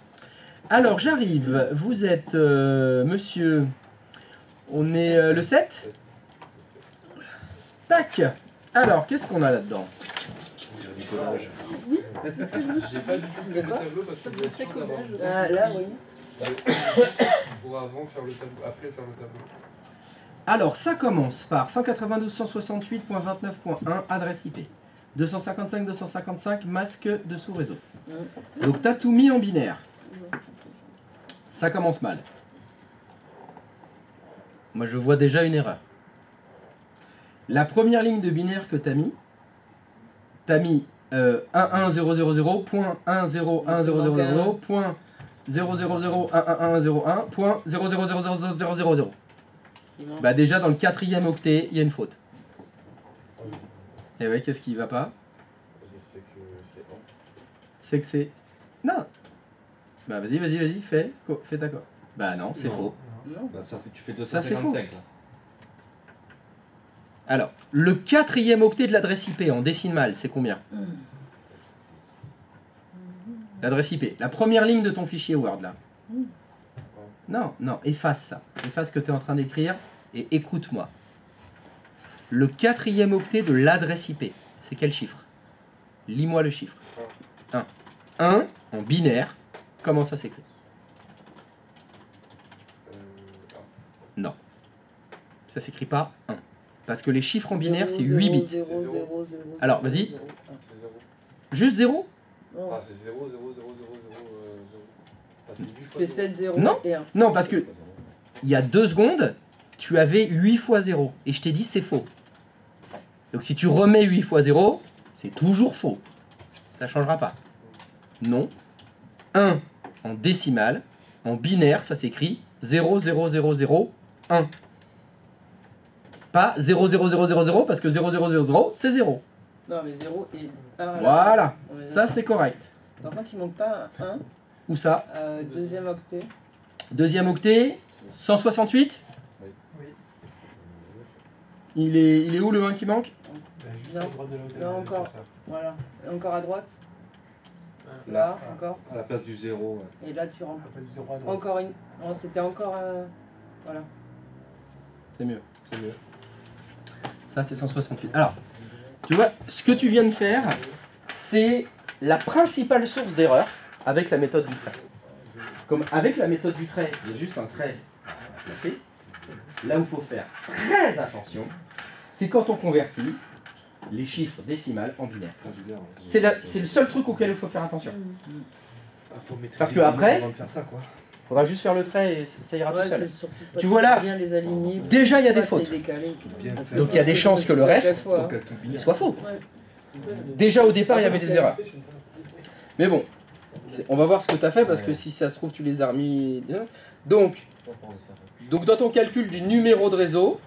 [SPEAKER 1] Alors, j'arrive. Vous êtes monsieur... On est le 7? Tac. Alors, qu'est-ce qu'on a là-dedans?
[SPEAKER 9] Oui, c'est ce que je dis.
[SPEAKER 3] J'ai pas du tout fait le tableau parce que vous êtes sûr d'avoir...
[SPEAKER 4] Ah, là, oui.
[SPEAKER 3] Pour avant faire le tableau, après faire le tableau.
[SPEAKER 1] Alors, ça commence par 192.168.29.1, adresse IP. 255.255, masque de sous-réseau. Donc, t'as tout mis en binaire. Ça commence mal. Moi, je vois déjà une erreur. La première ligne de binaire que t'as mis 11000.000.000.0001111011101.0000000. Bah déjà dans le quatrième octet, il y a une faute. Et ouais, qu'est-ce qui va pas? C'est que c'est... Non. Bah vas-y, fais ta quoi. Bah non, c'est faux.
[SPEAKER 11] Bah, ça fait, tu fais
[SPEAKER 1] Ça, c'est faux.
[SPEAKER 11] 255 là.
[SPEAKER 1] Alors, le quatrième octet de l'adresse IP en décimal, c'est combien? L'adresse IP. La première ligne de ton fichier Word, là. Non, efface ça. Efface ce que tu es en train d'écrire et écoute-moi. Le quatrième octet de l'adresse IP, c'est quel chiffre? Lis-moi le chiffre. 1. 1 en binaire, comment ça s'écrit? Non. Ça s'écrit pas 1. Parce que les chiffres en binaire, c'est 8 bits. Alors, vas-y.
[SPEAKER 3] C'est 0.
[SPEAKER 1] Juste 0?
[SPEAKER 3] Ah, c'est 0, 0, 0, 0, 0, 0. Ah, c'est 8
[SPEAKER 4] Tu
[SPEAKER 3] fois
[SPEAKER 4] fais
[SPEAKER 3] 0.
[SPEAKER 4] 7, 0
[SPEAKER 1] Non.
[SPEAKER 4] et 1.
[SPEAKER 1] Non, parce que il y a 2 secondes, tu avais 8 fois 0. Et je t'ai dit c'est faux. Donc si tu remets 8 fois 0, c'est toujours faux. Ça changera pas. Non. 1 en décimal, en binaire, ça s'écrit 0, 0, 0, 0, 1. Pas 0, 0, 0, 0, 0, parce que 0, 0, 0, 0, c'est 0.
[SPEAKER 4] Non, mais 0 et 1.
[SPEAKER 1] Voilà. Ça, c'est correct.
[SPEAKER 4] Par contre, il manque pas un 1.
[SPEAKER 1] Où ça?
[SPEAKER 4] Deuxième octet.
[SPEAKER 1] Deuxième octet, 168. Il est où le 1 qui manque?
[SPEAKER 4] Non, non, encore. Voilà. Et encore à droite. Là, encore.
[SPEAKER 11] À la place du 0.
[SPEAKER 4] Et là, tu rentres. Encore une. Non, c'était encore. Voilà.
[SPEAKER 1] C'est mieux, c'est mieux. Ça, c'est 168. Alors, tu vois, ce que tu viens de faire, c'est la principale source d'erreur avec la méthode du trait. Comme avec la méthode du trait, il y a juste un trait à placer. Là où il faut faire très attention, c'est quand on convertit les chiffres décimales en binaire. C'est le seul truc auquel il faut faire attention.
[SPEAKER 11] Faut maîtriser
[SPEAKER 1] Parce que
[SPEAKER 11] les
[SPEAKER 1] après-
[SPEAKER 11] noms avant de faire ça, quoi.
[SPEAKER 1] Faudra juste faire le trait et ça ira
[SPEAKER 4] Ouais,
[SPEAKER 1] tout seul.
[SPEAKER 4] c'est surtout pas
[SPEAKER 1] Tu vois là,
[SPEAKER 4] bien les aligner,
[SPEAKER 1] déjà, il y a des
[SPEAKER 4] pas les
[SPEAKER 1] fautes.
[SPEAKER 4] décaler.
[SPEAKER 11] Bien
[SPEAKER 4] Parce
[SPEAKER 11] fait.
[SPEAKER 4] que
[SPEAKER 1] Donc il y a des chances que le reste
[SPEAKER 4] à chaque fois,
[SPEAKER 11] Au
[SPEAKER 4] hein.
[SPEAKER 11] calcul
[SPEAKER 1] il
[SPEAKER 11] binaire.
[SPEAKER 1] soit faux.
[SPEAKER 9] Ouais.
[SPEAKER 1] Déjà au départ, il y
[SPEAKER 4] Ah,
[SPEAKER 1] avait des
[SPEAKER 4] ok.
[SPEAKER 1] erreurs. Mais bon, on va voir ce que tu as fait parce que si ça se trouve, tu les as remis. Donc dans ton calcul du numéro de réseau,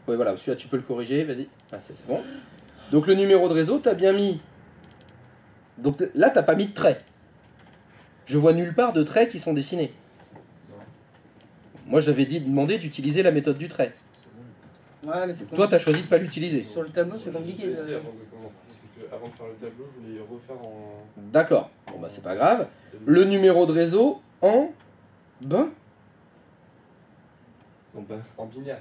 [SPEAKER 1] ouais, voilà, celui-là tu peux le corriger, vas-y. Ah, c'est bon. Donc le numéro de réseau, tu as bien mis. Donc là, tu n'as pas mis de trait. Je vois nulle part de traits qui sont dessinés. Moi, j'avais demandé d'utiliser la méthode du trait.
[SPEAKER 4] Ouais, mais c'est
[SPEAKER 1] Toi, tu as choisi de ne pas l'utiliser.
[SPEAKER 4] Sur le tableau, c'est compliqué.
[SPEAKER 3] Je l'ai dit avant de commencer, c'est que avant de faire le tableau, je voulais refaire en.
[SPEAKER 1] D'accord. Bon, bah, c'est pas grave. Le numéro de réseau en. Ben.
[SPEAKER 11] Bon, ben.
[SPEAKER 3] En binaire.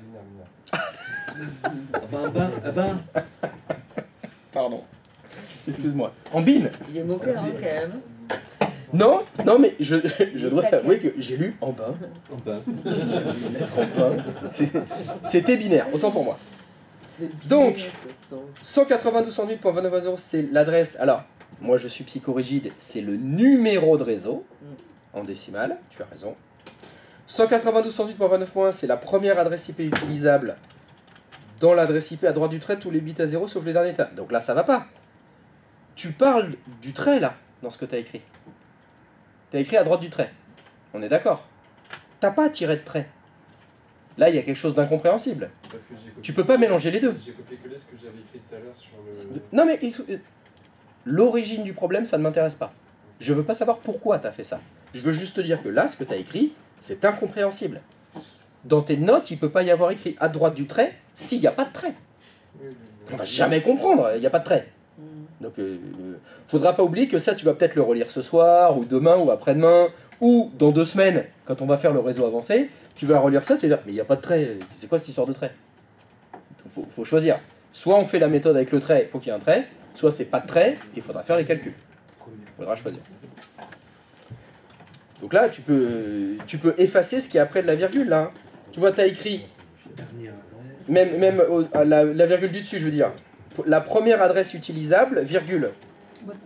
[SPEAKER 11] Ah ben.
[SPEAKER 1] Pardon. Excuse-moi. En bin.
[SPEAKER 4] Il est moqueur, hein, quand même.
[SPEAKER 1] Non, non, mais je dois t'avouer que j'ai lu en bas.
[SPEAKER 11] En ben.
[SPEAKER 1] En bas. C'était binaire, autant pour moi. Donc, 192.108.29.0, c'est l'adresse. Alors, moi je suis psychorigide, c'est le numéro de réseau en décimale, tu as raison. 192.108.29.1, c'est la première adresse IP utilisable. Dans l'adresse IP à droite du trait, tous les bits à 0 sauf les derniers tas. Donc là, ça va pas. Tu parles du trait là, dans ce que tu as écrit. Tu as écrit à droite du trait. On est d'accord. T'as pas tiré de trait. Là, il y a quelque chose d'incompréhensible.
[SPEAKER 3] Parce que j'ai copié-
[SPEAKER 1] Tu peux pas mélanger les deux.
[SPEAKER 3] J'ai copié-collé ce que j'avais écrit tout à l'heure sur le.
[SPEAKER 1] Non mais l'origine du problème, ça ne m'intéresse pas. Je veux pas savoir pourquoi tu as fait ça. Je veux juste te dire que là, ce que tu as écrit, c'est incompréhensible. Dans tes notes, il peut pas y avoir écrit à droite du trait s'il n'y a pas de trait. On va jamais comprendre, il n'y a pas de trait. Donc, faudra pas oublier que ça, tu vas peut-être le relire ce soir, ou demain, ou après-demain, ou dans 2 semaines, quand on va faire le réseau avancé, tu vas relire ça, tu vas dire, mais il n'y a pas de trait, c'est quoi cette histoire de trait? Faut choisir. Soit on fait la méthode avec le trait, il faut qu'il y ait un trait, soit c'est pas de trait, il faudra faire les calculs. Il faudra choisir. Donc là, tu peux effacer ce qui est après de la virgule, là. Tu vois, tu as écrit, même la virgule du dessus, je veux dire, la première adresse utilisable, virgule.
[SPEAKER 9] Boîte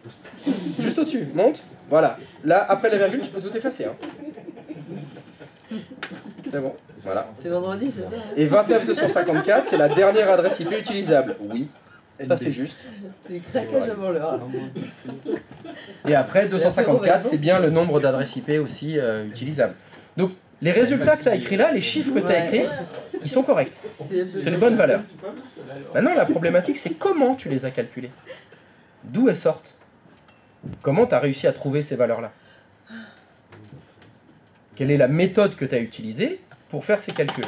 [SPEAKER 9] postale.
[SPEAKER 1] Juste au-dessus, monte. Voilà. Là, après la virgule, tu peux tout effacer. Hein. C'est bon. Voilà.
[SPEAKER 4] C'est vendredi, c'est ça hein?
[SPEAKER 1] Et 29254, c'est la dernière adresse IP utilisable. Oui. Ça, c'est juste.
[SPEAKER 4] C'est craquage avant l'heure.
[SPEAKER 1] Et après, 254, c'est bien le nombre d'adresses IP aussi utilisables. Donc, les résultats que tu as écrits là, les chiffres que tu as écrits, ils sont corrects. C'est les bonnes valeurs. Maintenant, la problématique, c'est comment tu les as calculées. D'où elles sortent. Comment tu as réussi à trouver ces valeurs-là? Quelle est la méthode que tu as utilisée pour faire ces calculs?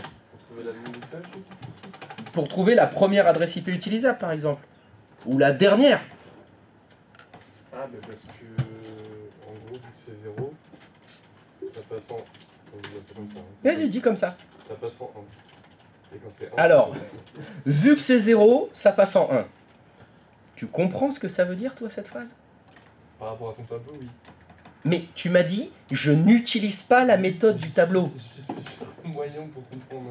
[SPEAKER 1] Pour trouver la première adresse IP utilisable, par exemple. Ou la dernière.
[SPEAKER 3] Ah, mais parce que, en gros, vu que c'est 0, ça passe en. C'est comme ça. Hein.
[SPEAKER 1] Vas-y, dis comme ça.
[SPEAKER 3] Ça passe en 1. Et quand c'est 1.
[SPEAKER 1] Alors, vu que c'est 0, ça passe en 1. Tu comprends ce que ça veut dire, toi, cette phrase?
[SPEAKER 3] Par rapport à ton tableau, oui.
[SPEAKER 1] Mais tu m'as dit, je n'utilise pas la méthode du tableau.
[SPEAKER 3] Moyen pour comprendre.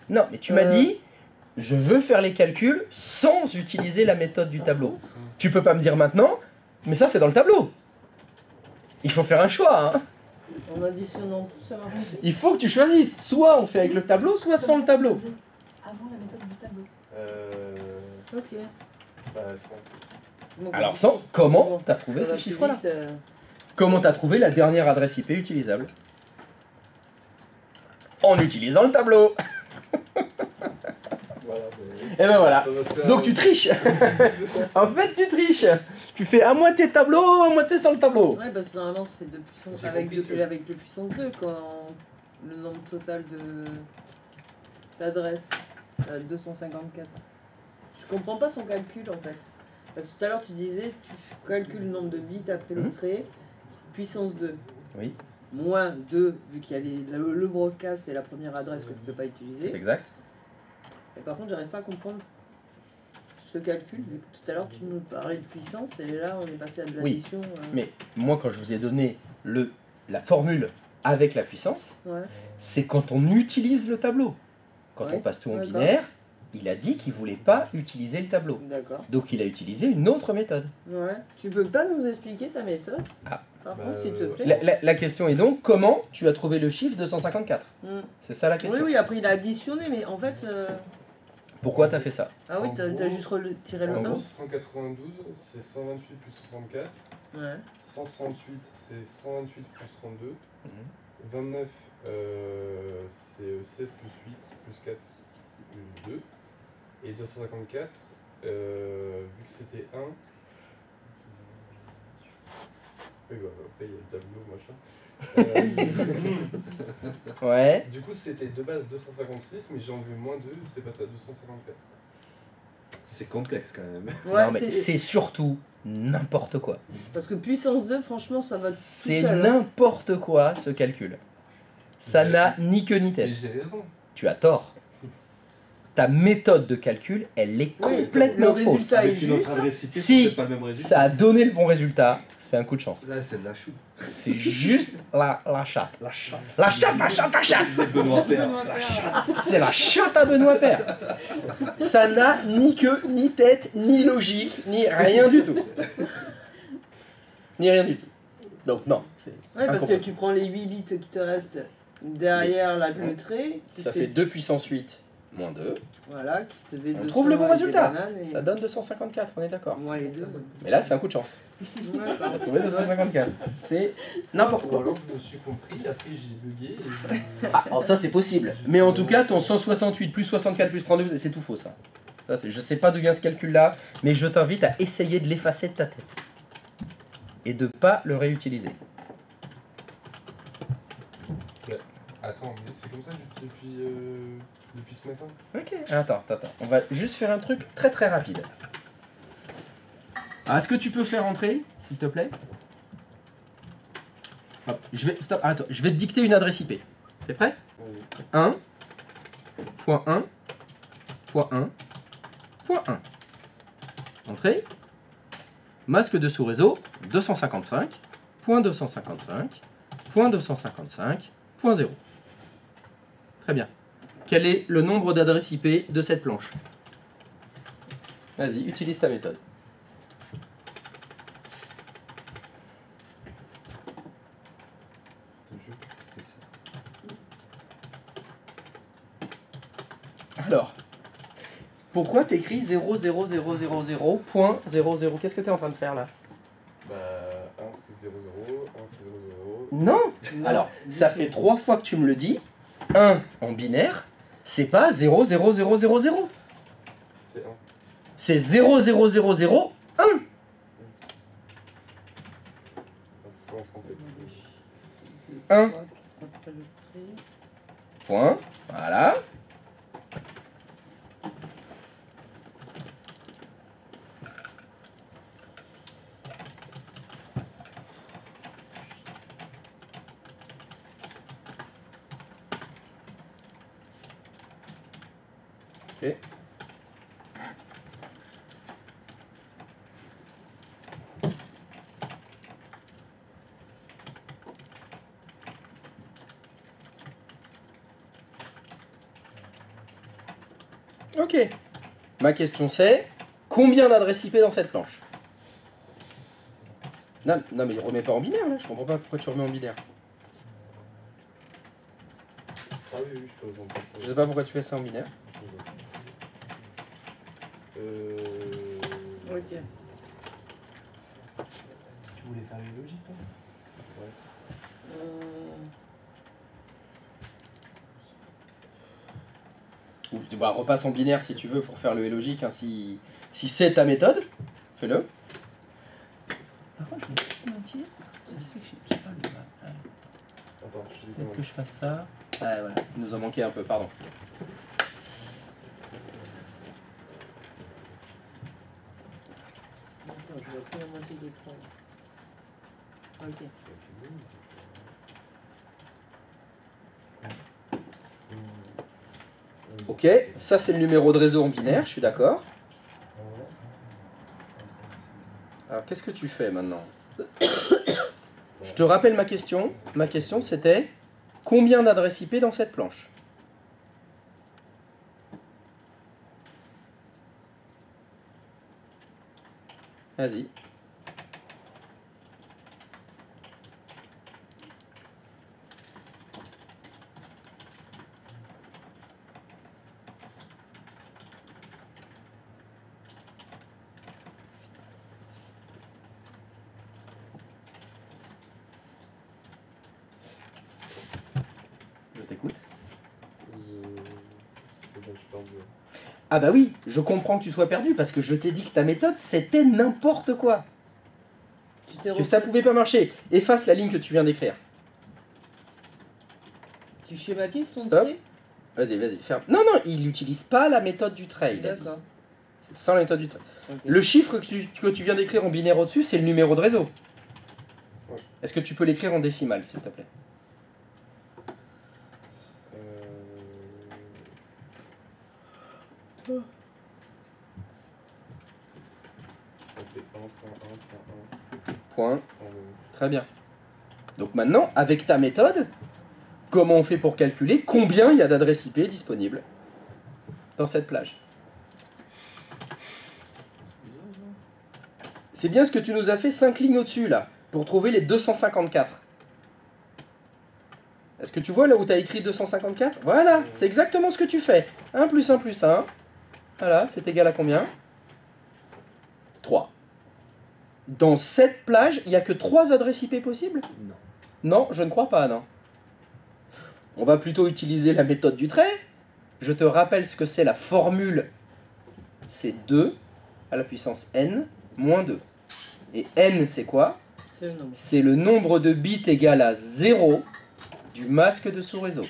[SPEAKER 1] Non, mais tu m'as dit, je veux faire les calculs sans utiliser la méthode du tableau. Tu peux pas me dire maintenant, mais ça c'est dans le tableau. Il faut faire un choix. Hein.
[SPEAKER 4] En additionnant tout, ça marche.
[SPEAKER 1] Il faut que tu choisisses. Soit on fait avec le tableau, soit sans le tableau.
[SPEAKER 9] Avant la méthode du tableau.
[SPEAKER 4] Ok.
[SPEAKER 3] Bah, sans.
[SPEAKER 4] Donc,
[SPEAKER 1] Alors sans, comment tu as trouvé
[SPEAKER 4] ça va
[SPEAKER 1] ces
[SPEAKER 4] plus
[SPEAKER 1] chiffres-là?
[SPEAKER 4] vite,
[SPEAKER 1] Comment tu as trouvé la dernière adresse IP utilisable? En utilisant le tableau.
[SPEAKER 3] Voilà,
[SPEAKER 1] Et ben voilà.
[SPEAKER 3] ça va faire
[SPEAKER 1] Donc tu triches. En fait, tu triches. Tu fais à moitié tableau, à moitié sans le tableau.
[SPEAKER 4] Ouais, parce que normalement c'est de puissance
[SPEAKER 3] J'ai
[SPEAKER 4] avec,
[SPEAKER 3] compris
[SPEAKER 4] avec le puissance 2 quand le nombre total d'adresses 254. Je comprends pas son calcul en fait. Parce que tout à l'heure tu disais tu calcules le nombre de bits après le trait, puissance 2.
[SPEAKER 1] Oui.
[SPEAKER 4] Moins 2 vu qu'il y a le broadcast et la première adresse que tu peux pas utiliser.
[SPEAKER 1] C'est exact.
[SPEAKER 4] Et par contre j'arrive pas à comprendre ce calcul vu que tout à l'heure tu nous parlais de puissance et là on est passé à de
[SPEAKER 1] Oui,
[SPEAKER 4] l'addition.
[SPEAKER 1] mais moi quand je vous ai donné la formule avec la puissance,
[SPEAKER 4] Ouais.
[SPEAKER 1] c'est quand on utilise le tableau. Quand
[SPEAKER 4] Ouais,
[SPEAKER 1] on passe tout en
[SPEAKER 4] d'accord.
[SPEAKER 1] binaire, il a dit qu'il voulait pas utiliser le tableau.
[SPEAKER 4] D'accord.
[SPEAKER 1] Donc il a utilisé une autre méthode.
[SPEAKER 4] Ouais. Tu peux pas nous expliquer ta méthode?
[SPEAKER 1] Ah.
[SPEAKER 4] Par contre, s'il te plaît.
[SPEAKER 1] La question est donc, comment tu as trouvé le chiffre 254? C'est ça la question.
[SPEAKER 4] Oui, après il a additionné, mais en fait...
[SPEAKER 1] Pourquoi t'as fait ça?
[SPEAKER 4] Ah oui, t'as juste retiré le 1.
[SPEAKER 3] 192, c'est 128 plus 64.
[SPEAKER 4] Ouais.
[SPEAKER 3] 168, c'est 128 plus 32. 29, c'est 16 plus 8, plus 4, plus 2. Et 254, vu que c'était 1. Oui, bah, après il y a le tableau, machin.
[SPEAKER 1] Ouais.
[SPEAKER 3] Du coup, c'était de base 256, mais j'ai enlevé moins 2, c'est passé à 254.
[SPEAKER 11] C'est complexe quand même.
[SPEAKER 4] Ouais,
[SPEAKER 1] non, mais c'est surtout n'importe quoi.
[SPEAKER 4] Parce que puissance 2, franchement, ça va tout
[SPEAKER 1] C'est
[SPEAKER 4] seul, hein.
[SPEAKER 1] n'importe quoi ce calcul. Ça n'a ni queue ni tête.
[SPEAKER 3] Et j'ai raison.
[SPEAKER 1] Tu as tort. Ta méthode de calcul, elle est complètement
[SPEAKER 4] le
[SPEAKER 1] fausse.
[SPEAKER 4] résultat est juste.
[SPEAKER 1] Si ça a donné le bon résultat, c'est un coup de chance.
[SPEAKER 11] Là, c'est de la chou.
[SPEAKER 1] C'est juste la chatte.
[SPEAKER 11] La chatte.
[SPEAKER 1] La chatte, la chatte, la chatte.
[SPEAKER 11] C'est Benoît Père. La chatte.
[SPEAKER 1] C'est la chatte à Benoît Père. Ça n'a ni queue, ni tête, ni logique, ni rien du tout. Ni rien du tout. Donc non.
[SPEAKER 4] Ouais, parce que tu prends les 8 bits qui te restent derrière la bleuterie.
[SPEAKER 1] Ça fait 2 puissance 8 moins 2.
[SPEAKER 4] Voilà, qui faisait 200.
[SPEAKER 1] On trouve le bon résultat.
[SPEAKER 4] Et...
[SPEAKER 1] Ça donne 254, on est d'accord.
[SPEAKER 4] Moi les deux.
[SPEAKER 1] Mais là, c'est un coup de chance.
[SPEAKER 4] Ouais,
[SPEAKER 1] On a trouvé 254. C'est n'importe quoi.
[SPEAKER 3] Alors, je me suis compris, après j'ai bugué.
[SPEAKER 1] Ah, alors ça, c'est possible. Mais en tout cas, ton 168 plus 64 plus 32, c'est tout faux, ça. Je sais pas d'où vient ce calcul-là, mais je t'invite à essayer de l'effacer de ta tête. Et de pas le réutiliser.
[SPEAKER 3] Attends, mais c'est comme ça juste depuis ce matin.
[SPEAKER 1] Ok, attends. On va juste faire un truc très très rapide. Ah, est-ce que tu peux faire entrer, s'il te plaît? Hop, stop, attends, je vais te dicter une adresse IP. T'es prêt? 1.1.1.1. Entrée. Masque de sous-réseau 255.255.255.0. Très bien. Quel est le nombre d'adresses IP de cette planche? Vas-y, utilise ta méthode. Alors, pourquoi t'écris 00000.00? Qu'est-ce que t'es en train de faire là?
[SPEAKER 3] Bah, 1 c'est 00, 1 c'est 00.
[SPEAKER 1] Non. Alors, ça fait 3 fois que tu me le dis. 1 en binaire, c'est pas 00000.
[SPEAKER 3] C'est 1.
[SPEAKER 1] C'est 00001.
[SPEAKER 3] C'est en français.
[SPEAKER 1] 1. Point. Voilà. Ok. Ok. Ma question c'est, combien d'adresses IP dans cette planche? Non, mais il remet pas en binaire là, je comprends pas pourquoi tu remets en binaire.
[SPEAKER 3] Ah oui, je peux vous en passer.
[SPEAKER 1] Je sais pas pourquoi tu fais ça en binaire.
[SPEAKER 4] Ok.
[SPEAKER 2] Tu voulais faire les logiques, toi?
[SPEAKER 1] Ou bah, repasse en binaire si tu veux pour faire le et logique. Hein, si c'est ta méthode, fais-le. Par contre, je vais te mentir. Ça se fait que j'ai pas le map.
[SPEAKER 3] Attends, je te dis
[SPEAKER 1] Peut-être que je fasse ça. Ah voilà, il nous a manqué un peu, pardon.
[SPEAKER 4] Attends, je vais prendre la moitié d'écran. Ok.
[SPEAKER 1] Ok, ça c'est le numéro de réseau en binaire, je suis d'accord. Alors qu'est-ce que tu fais maintenant? Je te rappelle ma question. Ma question c'était combien d'adresses IP dans cette planche? Vas-y. Je t'écoute.
[SPEAKER 3] C'est bon, je suis perdu.
[SPEAKER 1] Ah bah oui, je comprends que tu sois perdu parce que je t'ai dit que ta méthode c'était n'importe quoi. Que ça pouvait pas marcher. Efface la ligne que tu viens d'écrire.
[SPEAKER 4] Tu schématises ton
[SPEAKER 1] Stop.
[SPEAKER 4] trait?
[SPEAKER 1] Vas-y, vas-y, ferme. Non, non, il n'utilise pas la méthode du trait, il a dit.
[SPEAKER 4] D'accord.
[SPEAKER 1] C'est sans la méthode du trait.
[SPEAKER 4] Ok.
[SPEAKER 1] Le chiffre que tu viens d'écrire en binaire au-dessus, c'est le numéro de réseau.
[SPEAKER 3] Ouais.
[SPEAKER 1] Est-ce que tu peux l'écrire en décimale, s'il te plaît?
[SPEAKER 3] C'est 1.1.1.
[SPEAKER 1] Point. Très bien. Donc maintenant, avec ta méthode, comment on fait pour calculer combien il y a d'adresses IP disponibles dans cette plage? C'est bien ce que tu nous as fait 5 lignes au-dessus, là, pour trouver les 254. Est-ce que tu vois là où tu as écrit 254? Voilà, c'est exactement ce que tu fais. 1 plus 1 plus 1. Voilà, c'est égal à combien? 3. Dans cette plage, il n'y a que 3 adresses IP possibles?
[SPEAKER 11] Non.
[SPEAKER 1] Non, je ne crois pas, non. On va plutôt utiliser la méthode du trait. Je te rappelle ce que c'est la formule. C'est 2 à la puissance n moins 2. Et n, c'est quoi?
[SPEAKER 4] C'est le nombre.
[SPEAKER 1] C'est le nombre de bits égal à 0 du masque de sous-réseau.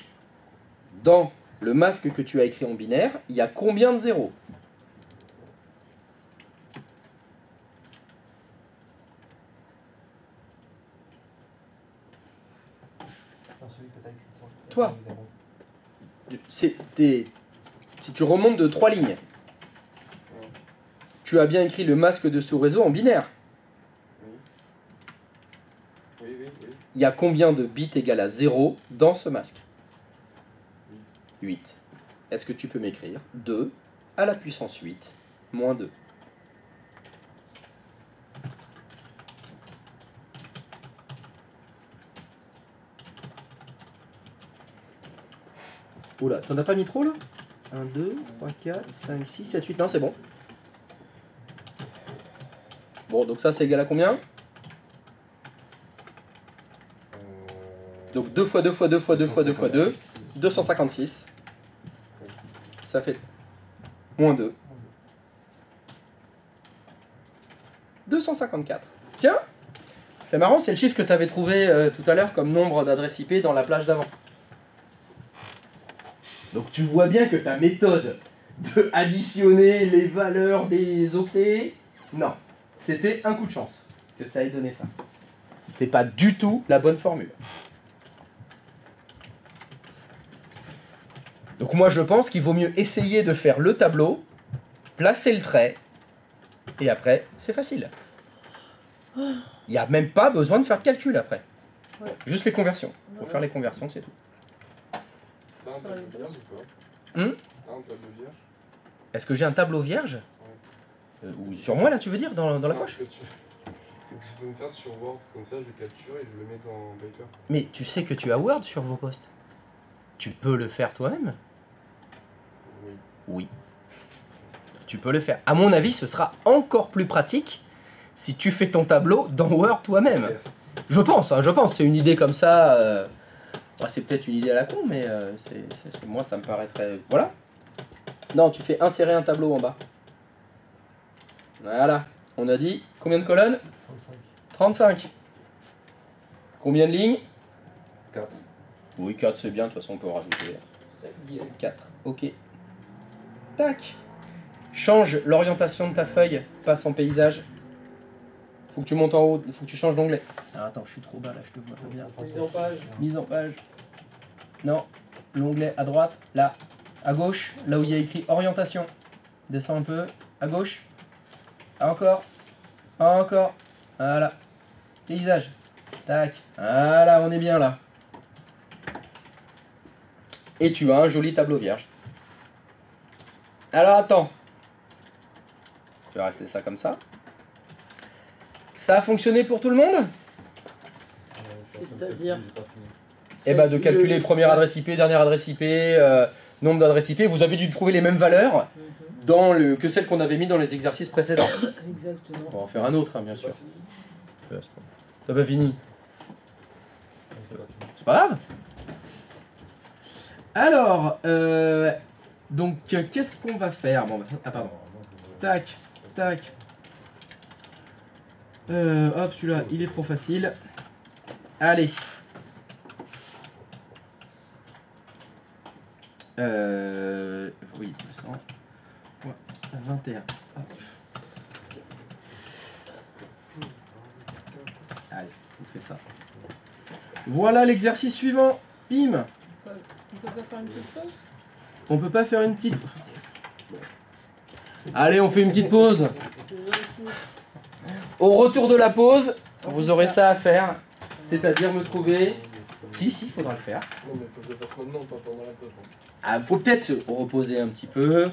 [SPEAKER 1] Dans le masque que tu as écrit en binaire, il y a combien de zéros? Toi. Si tu remontes de 3 lignes, tu as bien écrit le masque de sous-réseau en binaire.
[SPEAKER 3] Oui, oui, oui.
[SPEAKER 1] Il y a combien de bits égal à 0 dans ce masque? 8. Est-ce que tu peux m'écrire 2 à la puissance 8 moins 2? Oula, t'en as pas mis trop là? 1, 2, 3, 4, 5, 6, 7, 8, non c'est bon. Bon, donc ça c'est égal à combien? Donc 2 fois 2 fois 2 fois 2 fois 2 fois 2, 256. Ça fait moins 2. 254. Tiens, c'est marrant, c'est le chiffre que tu avais trouvé tout à l'heure comme nombre d'adresses IP dans la plage d'avant. Donc tu vois bien que ta méthode de additionner les valeurs des octets, non, c'était un coup de chance que ça ait donné ça. C'est pas du tout la bonne formule. Donc moi je pense qu'il vaut mieux essayer de faire le tableau, placer le trait, et après c'est facile. Il n'y a même pas besoin de faire de calcul après.
[SPEAKER 4] Ouais.
[SPEAKER 1] Juste les conversions. Il faut faire les conversions, c'est tout.
[SPEAKER 3] T'as un tableau vierge ou pas? T'as un tableau vierge?
[SPEAKER 1] Est-ce que j'ai un tableau vierge? Ou sur moi là tu veux dire, dans la poche?
[SPEAKER 3] Que tu peux me faire sur Word, comme ça je capture et je le mets dans Paper.
[SPEAKER 1] Mais tu sais que tu as Word sur vos postes. Tu peux le faire toi-même?
[SPEAKER 3] Oui.
[SPEAKER 1] Oui. Tu peux le faire. À mon avis, ce sera encore plus pratique si tu fais ton tableau dans Word toi-même. Je pense, hein, je pense. C'est une idée comme ça. C'est peut-être une idée à la con, mais moi ça me paraîtrait... Voilà. Non, tu fais insérer un tableau en bas. Voilà. On a dit combien de colonnes? 35. Combien de lignes?
[SPEAKER 11] 4.
[SPEAKER 1] Oui, 4 c'est bien, de toute façon on peut en rajouter. 4, ok. Tac. Change l'orientation de ta feuille, passe en paysage. Faut que tu montes en haut, faut que tu changes d'onglet. Ah, attends, je suis trop bas là, je te vois pas bien.
[SPEAKER 8] Mise en page.
[SPEAKER 1] Mise en page. Non, l'onglet à droite, là. À gauche, là où il y a écrit orientation. Descends un peu, à gauche. Encore. Encore. Voilà. Paysage. Tac. Voilà, on est bien là. Et tu as un joli tableau vierge. Alors attends. Tu vas rester ça comme ça. Ça a fonctionné pour tout le monde?
[SPEAKER 4] C'est-à-dire
[SPEAKER 1] Eh ben, de calculer première adresse IP, dernière adresse IP, nombre d'adresses IP. Vous avez dû trouver les mêmes valeurs que celles qu'on avait mis dans les exercices précédents.
[SPEAKER 4] Exactement.
[SPEAKER 1] On va en faire un autre, hein, bien sûr. T'as pas fini? C'est pas grave. Alors, donc, qu'est-ce qu'on va faire? Bon, ah, pardon. Tac, tac. Hop, celui-là, il est trop facile. Allez. Oui, 200. Ouais, 21. Hop. Allez, on fait ça. Voilà l'exercice suivant. Bim.
[SPEAKER 4] On peut pas faire une petite pause?
[SPEAKER 1] On peut pas faire une petite... Allez, on fait une petite pause. Au retour de la pause, vous aurez ça à faire. C'est-à-dire me trouver... Si, il faudra le faire.
[SPEAKER 3] Non, mais faut que je le fasse maintenant, pas pendant la pause.
[SPEAKER 1] Ah, faut peut-être se reposer un petit peu,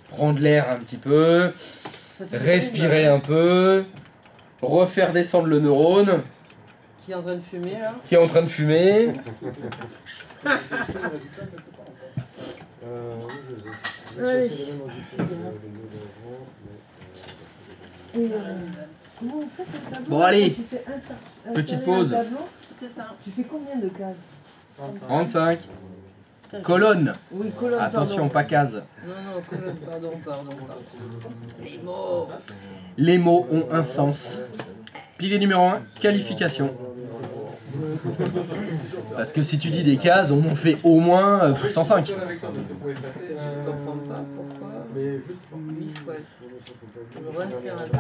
[SPEAKER 1] prendre l'air un petit peu, respirer un peu, refaire descendre le neurone.
[SPEAKER 4] Qui est en train de fumer là?
[SPEAKER 1] Qui est en train de fumer. Bon allez, petite pause.
[SPEAKER 9] C'est ça.
[SPEAKER 4] Tu fais combien de cases?
[SPEAKER 1] 35. Colonne.
[SPEAKER 4] Oui, colonne,
[SPEAKER 1] attention,
[SPEAKER 4] pardon.
[SPEAKER 1] pas case.
[SPEAKER 4] Non, colonne, pardon. Les mots.
[SPEAKER 1] Les mots ont un sens. Pilier numéro 1, qualification. Parce que si tu dis des cases, on en fait au moins 105.
[SPEAKER 4] Je comprends pas pourquoi. 8 fois. Je me resserre un peu.